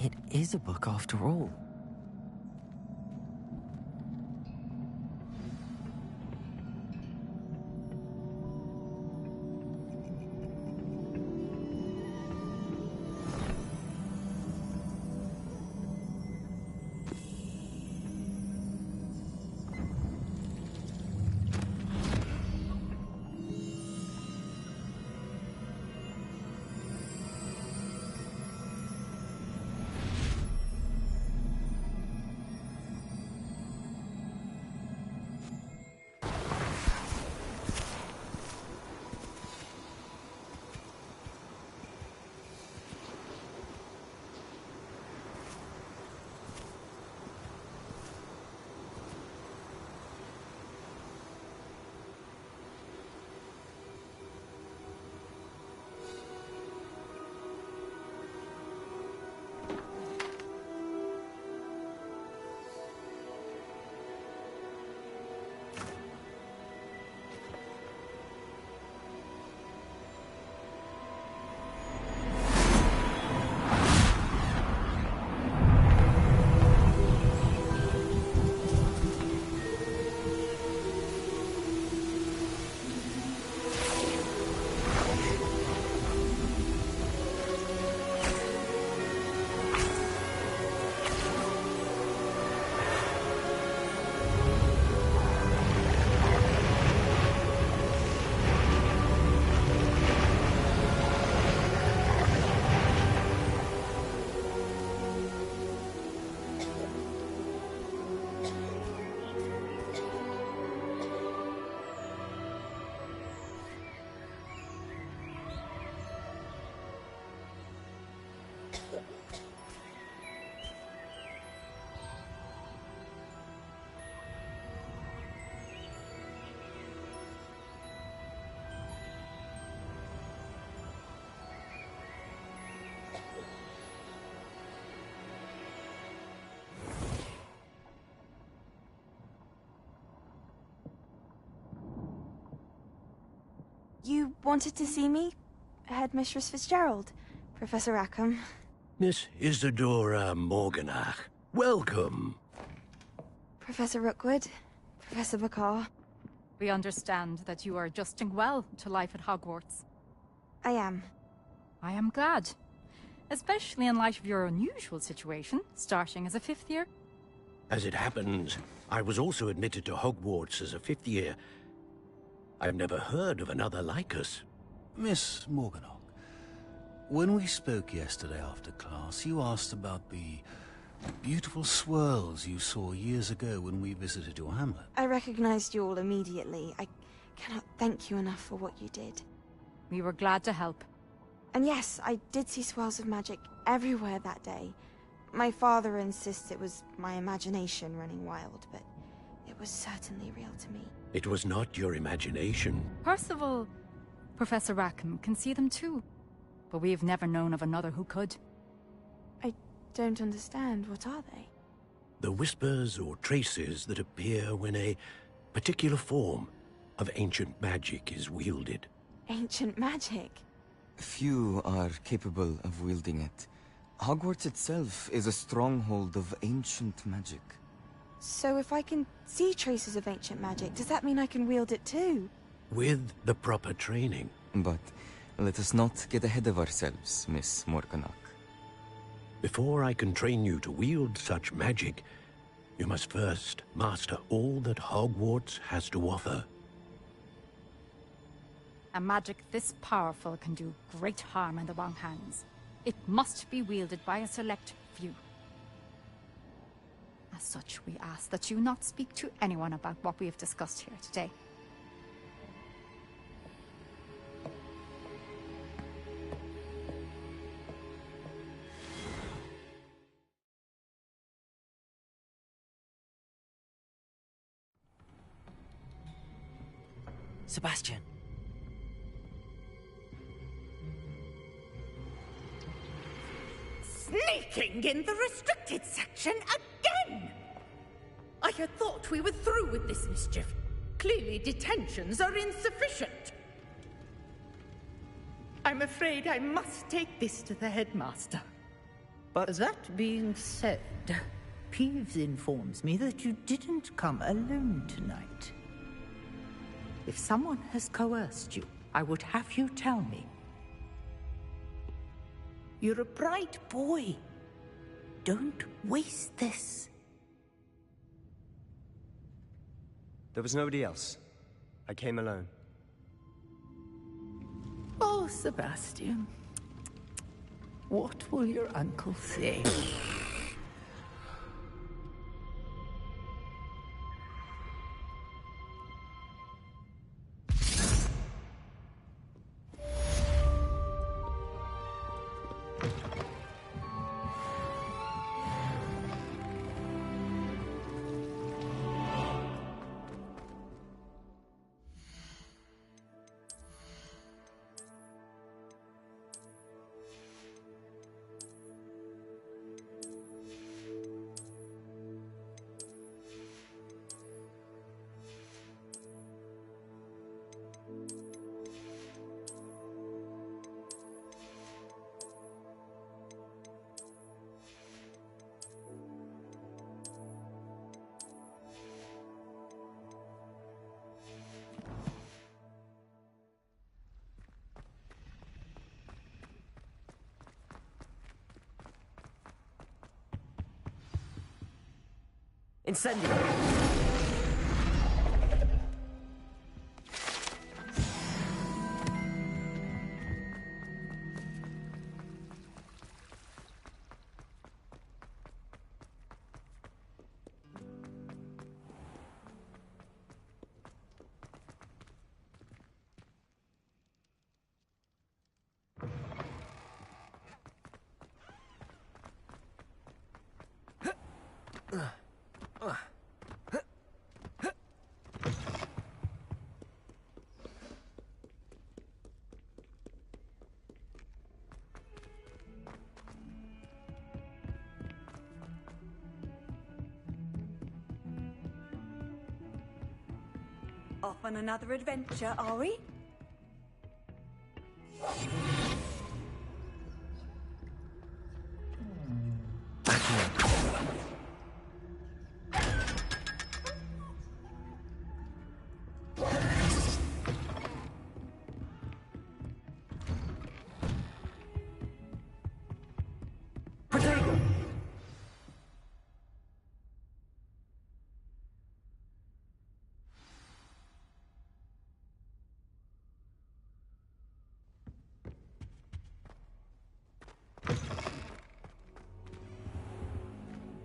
It is a book after all. You wanted to see me? Headmistress Fitzgerald? Professor Rackham? Miss Isadora Morganach, welcome. Professor Rookwood? Professor Bakar? We understand that you are adjusting well to life at Hogwarts. I am. I am glad. Especially in light of your unusual situation, starting as a fifth year. As it happens, I was also admitted to Hogwarts as a fifth year. I've never heard of another like us. Miss Morganach, when we spoke yesterday after class, you asked about the beautiful swirls you saw years ago when we visited your hamlet. I recognized you all immediately. I cannot thank you enough for what you did. We were glad to help. And yes, I did see swirls of magic everywhere that day. My father insists it was my imagination running wild, but it was certainly real to me. It was not your imagination. Percival, Professor Rackham can see them too. But we have never known of another who could. I don't understand. What are they? The whispers or traces that appear when a particular form of ancient magic is wielded. Ancient magic? Few are capable of wielding it. Hogwarts itself is a stronghold of ancient magic. So if I can see traces of ancient magic, does that mean I can wield it too? With the proper training. But let us not get ahead of ourselves, Miss Morganach. Before I can train you to wield such magic, you must first master all that Hogwarts has to offer. A magic this powerful can do great harm in the wrong hands. It must be wielded by a select few. As such, we ask that you not speak to anyone about what we have discussed here today. Sebastian. Sneaking in the restricted section again! I had thought we were through with this mischief. Clearly detentions are insufficient. I'm afraid I must take this to the headmaster. But that being said, Peeves informs me that you didn't come alone tonight. If someone has coerced you, I would have you tell me. You're a bright boy. Don't waste this. There was nobody else. I came alone. Oh, Sebastian. What will your uncle say? Incendio! Off on another adventure, are we?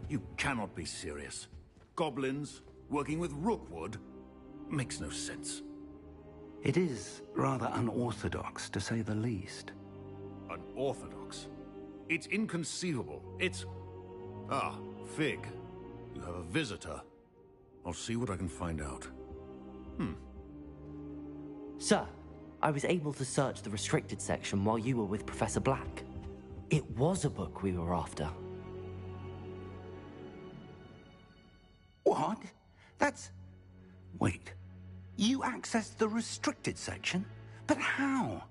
You cannot be serious. Goblins working with Rookwood makes no sense. It is rather unorthodox, to say the least. Unorthodox? It's inconceivable. It's... Ah, Fig. You have a visitor. I'll see what I can find out. Sir, I was able to search the restricted section while you were with Professor Black. It was a book we were after. What? That's... Wait. You accessed the restricted section? But how?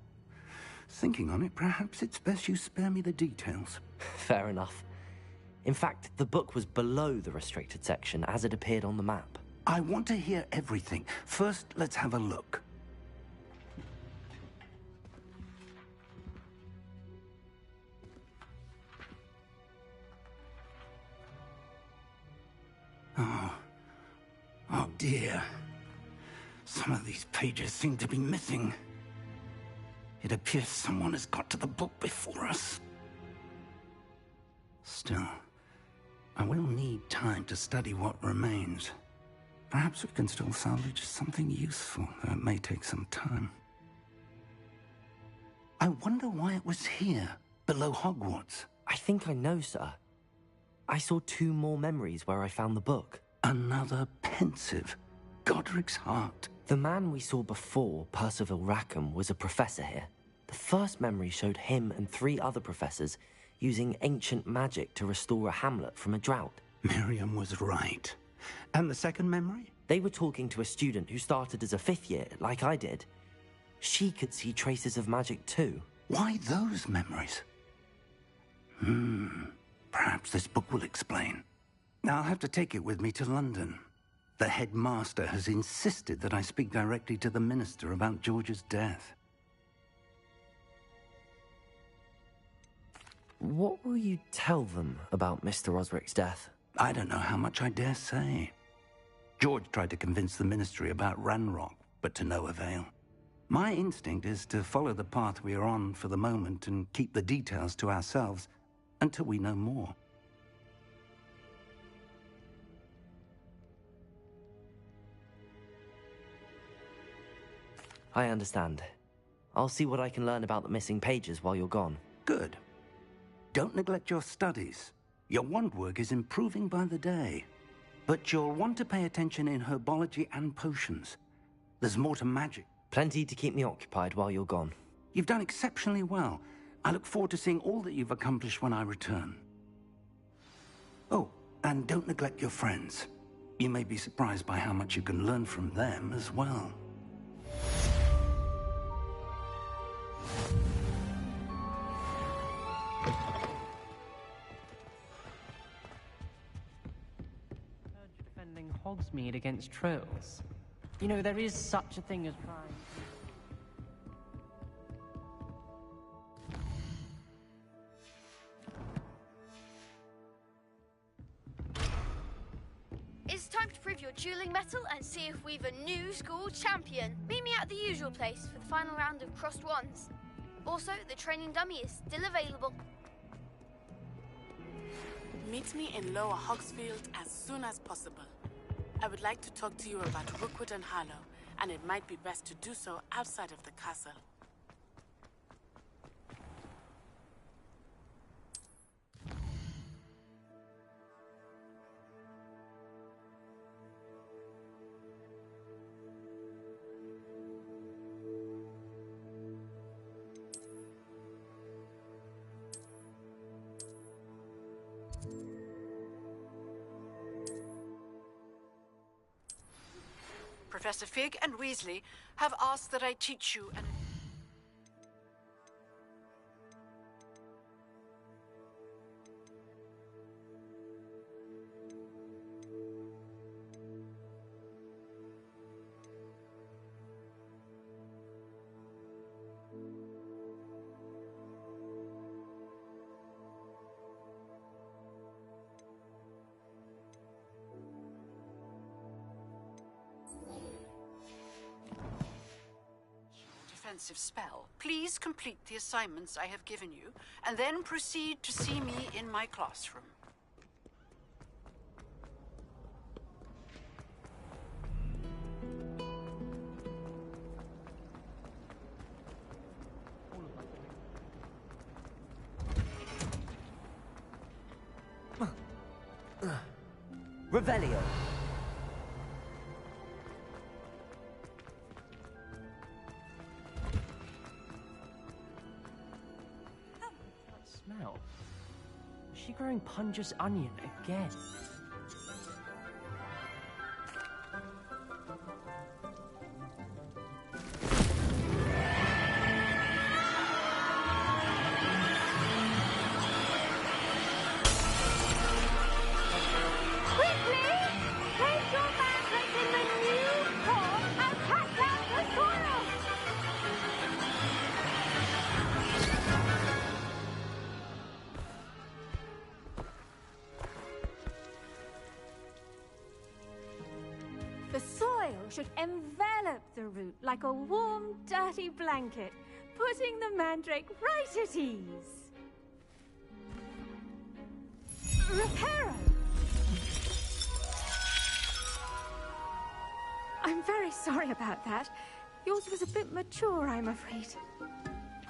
Thinking on it, perhaps it's best you spare me the details. Fair enough. In fact, the book was below the restricted section as it appeared on the map. I want to hear everything. First, let's have a look. Oh dear. Some of these pages seem to be missing. It appears someone has got to the book before us. Still, I will need time to study what remains. Perhaps we can still salvage something useful, though it may take some time. I wonder why it was here, below Hogwarts. I think I know, sir. I saw 2 more memories where I found the book. Another pensive Godric's heart. The man we saw before, Percival Rackham, was a professor here. The first memory showed him and 3 other professors using ancient magic to restore a hamlet from a drought. Miriam was right. And the second memory? They were talking to a student who started as a 5th year, like I did. She could see traces of magic too. Why those memories? Perhaps this book will explain. I'll have to take it with me to London. The headmaster has insisted that I speak directly to the minister about George's death. What will you tell them about Mr. Osric's death? I don't know how much I dare say. George tried to convince the ministry about Ranrock, but to no avail. My instinct is to follow the path we are on for the moment and keep the details to ourselves until we know more. I understand. I'll see what I can learn about the missing pages while you're gone. Good. Don't neglect your studies. Your wand work is improving by the day. But you'll want to pay attention in herbology and potions. There's more to magic. Plenty to keep me occupied while you're gone. You've done exceptionally well. I look forward to seeing all that you've accomplished when I return. Oh, and don't neglect your friends. You may be surprised by how much you can learn from them as well. Defending Hogsmeade against trolls. You know, there is such a thing as trying. It's time to prove your dueling mettle and see if we've a new school champion. Meet me at the usual place for the final round of crossed wands. Also, the training dummy is still available. Meet me in Lower Hogsfield as soon as possible. I would like to talk to you about Rookwood and Harlow, and it might be best to do so outside of the castle. Professor Fig and Weasley have asked that I teach you an... spell. Please complete the assignments I have given you, and then proceed to see me in my classroom. Revelio. Smell. Is she growing Punja's onion again? should envelop the root like a warm, dirty blanket, putting the mandrake right at ease. Reparo! I'm very sorry about that. Yours was a bit mature, I'm afraid.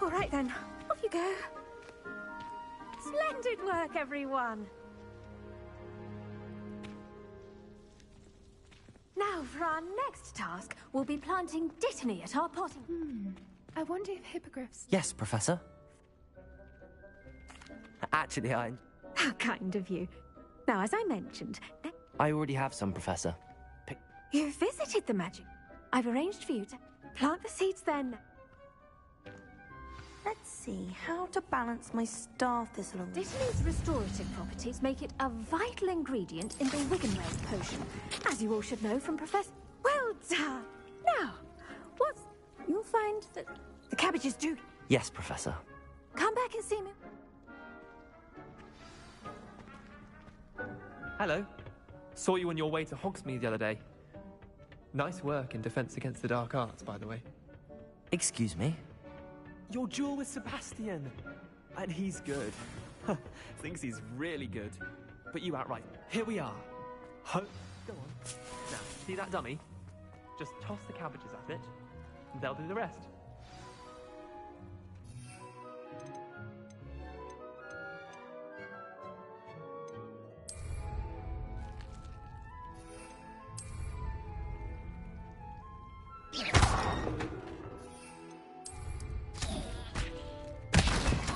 All right then, off you go. Splendid work, everyone! Now, for our next task, we'll be planting Dittany at our potting. I wonder if hippogriffs... Yes, Professor. Actually, How kind of you. Now, as I mentioned, I already have some, Professor. you visited the magic. I've arranged for you to plant the seeds then. Let's see, how to balance my star thistle. Dittany's restorative properties make it a vital ingredient in the Wiggenweld potion, as you all should know from Professor... Well done! Now, you'll find that the cabbages do... Yes, Professor. Come back and see me. Hello. Saw you on your way to Hogsmeade the other day. Nice work in Defense Against the Dark Arts, by the way. Excuse me? Your duel with Sebastian! And he's good. Thinks he's really good. But you outright. Here we are. Go on. Now, see that dummy? Just toss the cabbages at it, and they'll do the rest.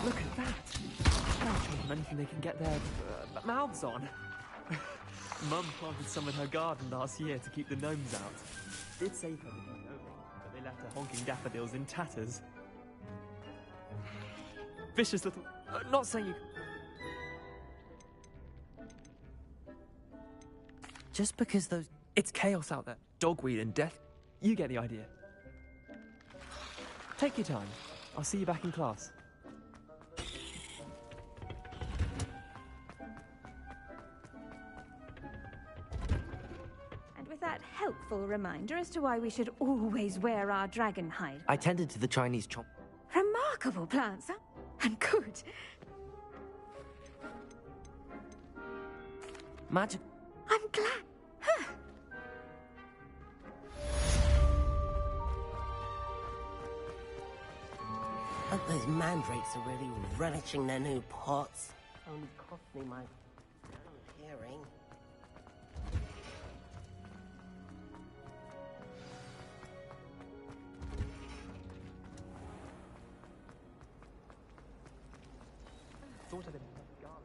Look at that! They'll show them anything they can get their mouths on. Mum planted some in her garden last year to keep the gnomes out. Did save her the gnome, but they left her honking daffodils in tatters. Vicious little... not saying you... Just because those... It's chaos out there. Dogweed and death. You get the idea. Take your time. I'll see you back in class. And with that helpful reminder as to why we should always wear our dragon hide. I tended to the Chinese chomp. Remarkable plants, huh? And good. Magic. I'm glad. Huh. Hope those mandrakes are really relishing their new pots. Only cost me my damn hearing. Thought I didn't have garlic.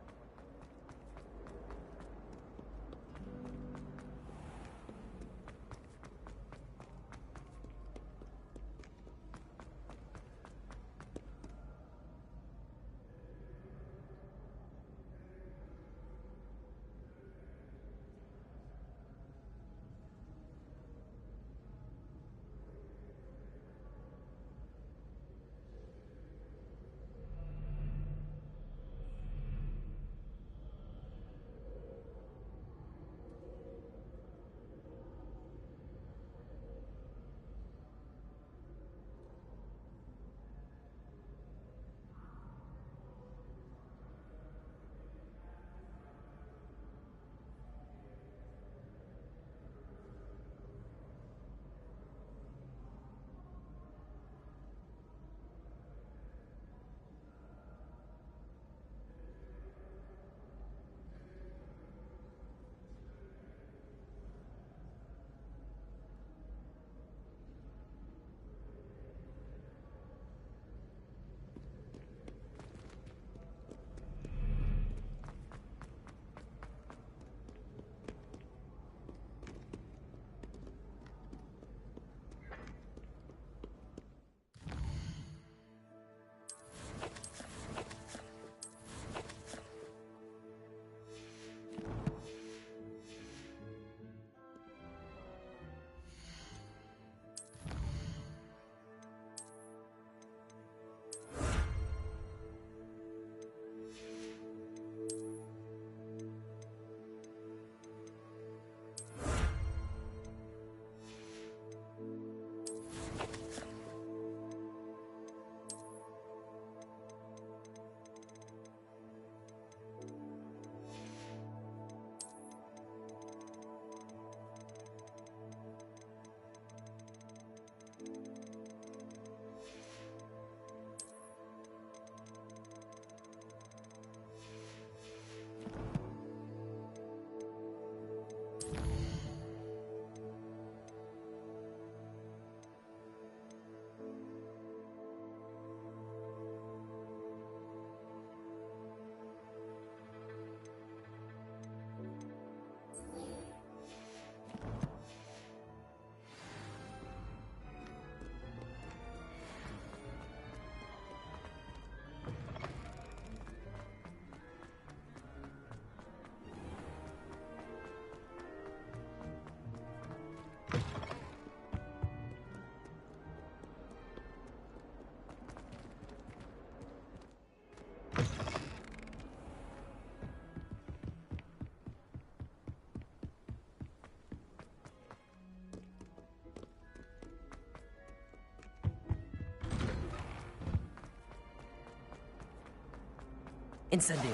Incendio.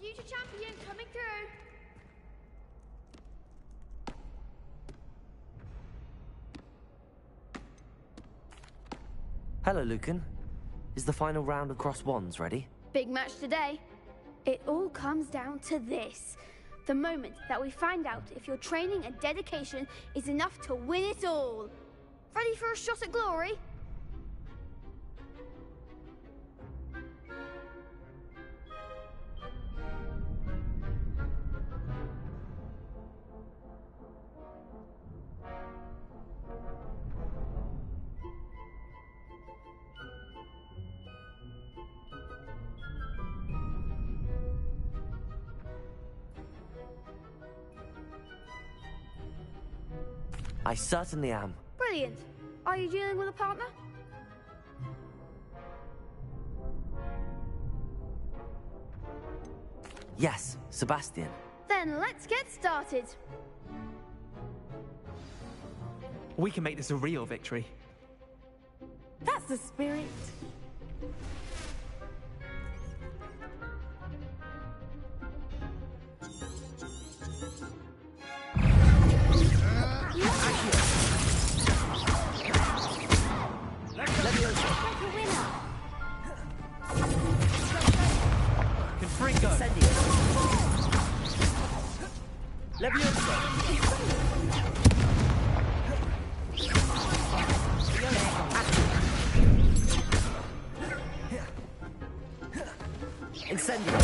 Future champion coming through. Hello, Lucan. Is the final round across wands ready? Big match today. It all comes down to this. The moment that we find out if your training and dedication is enough to win it all. Ready for a shot at glory? I certainly am. Brilliant. Are you dealing with a partner? Yes, Sebastian. Then let's get started. We can make this a real victory. That's the spirit. Confringo. Levioso. Incendio.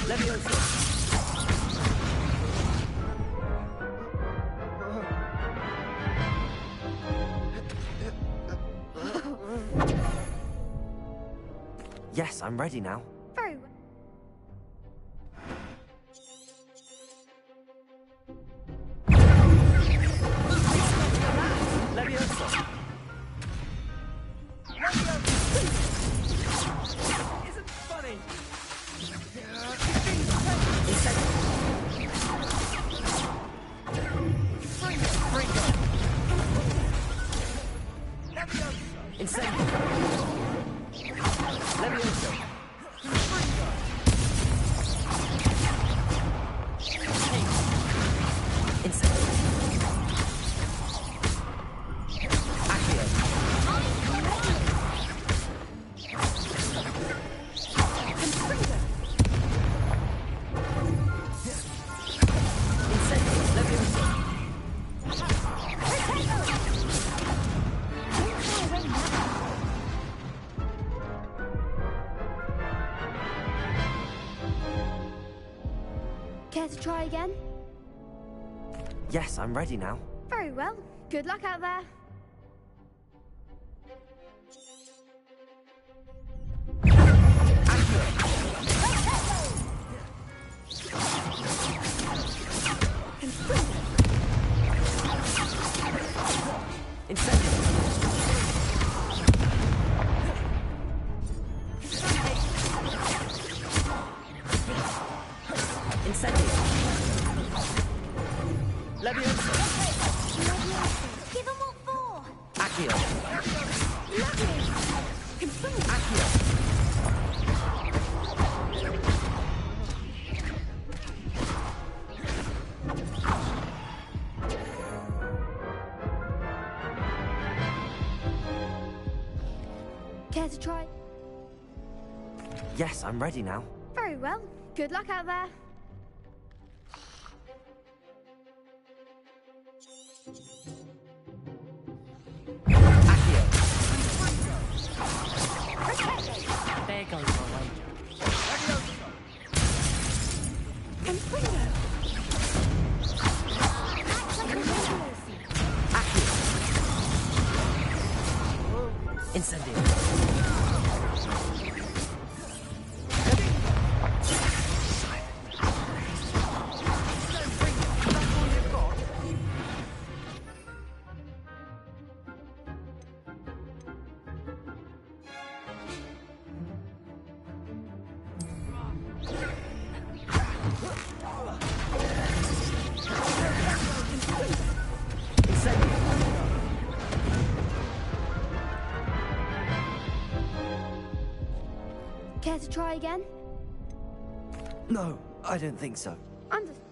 Levioso. Yes, I'm ready now. Very well. Levioso. Isn't funny. Fringo. Incendio. Levioso. Care to try again? Yes, I'm ready now. Very well. Good luck out there. Give them what for? Accio. Care to try? Yes, I'm ready now. Very Very well. Good luck out there. There goes my wager. Incendio. Care to try again? No, I don't think so. Understood.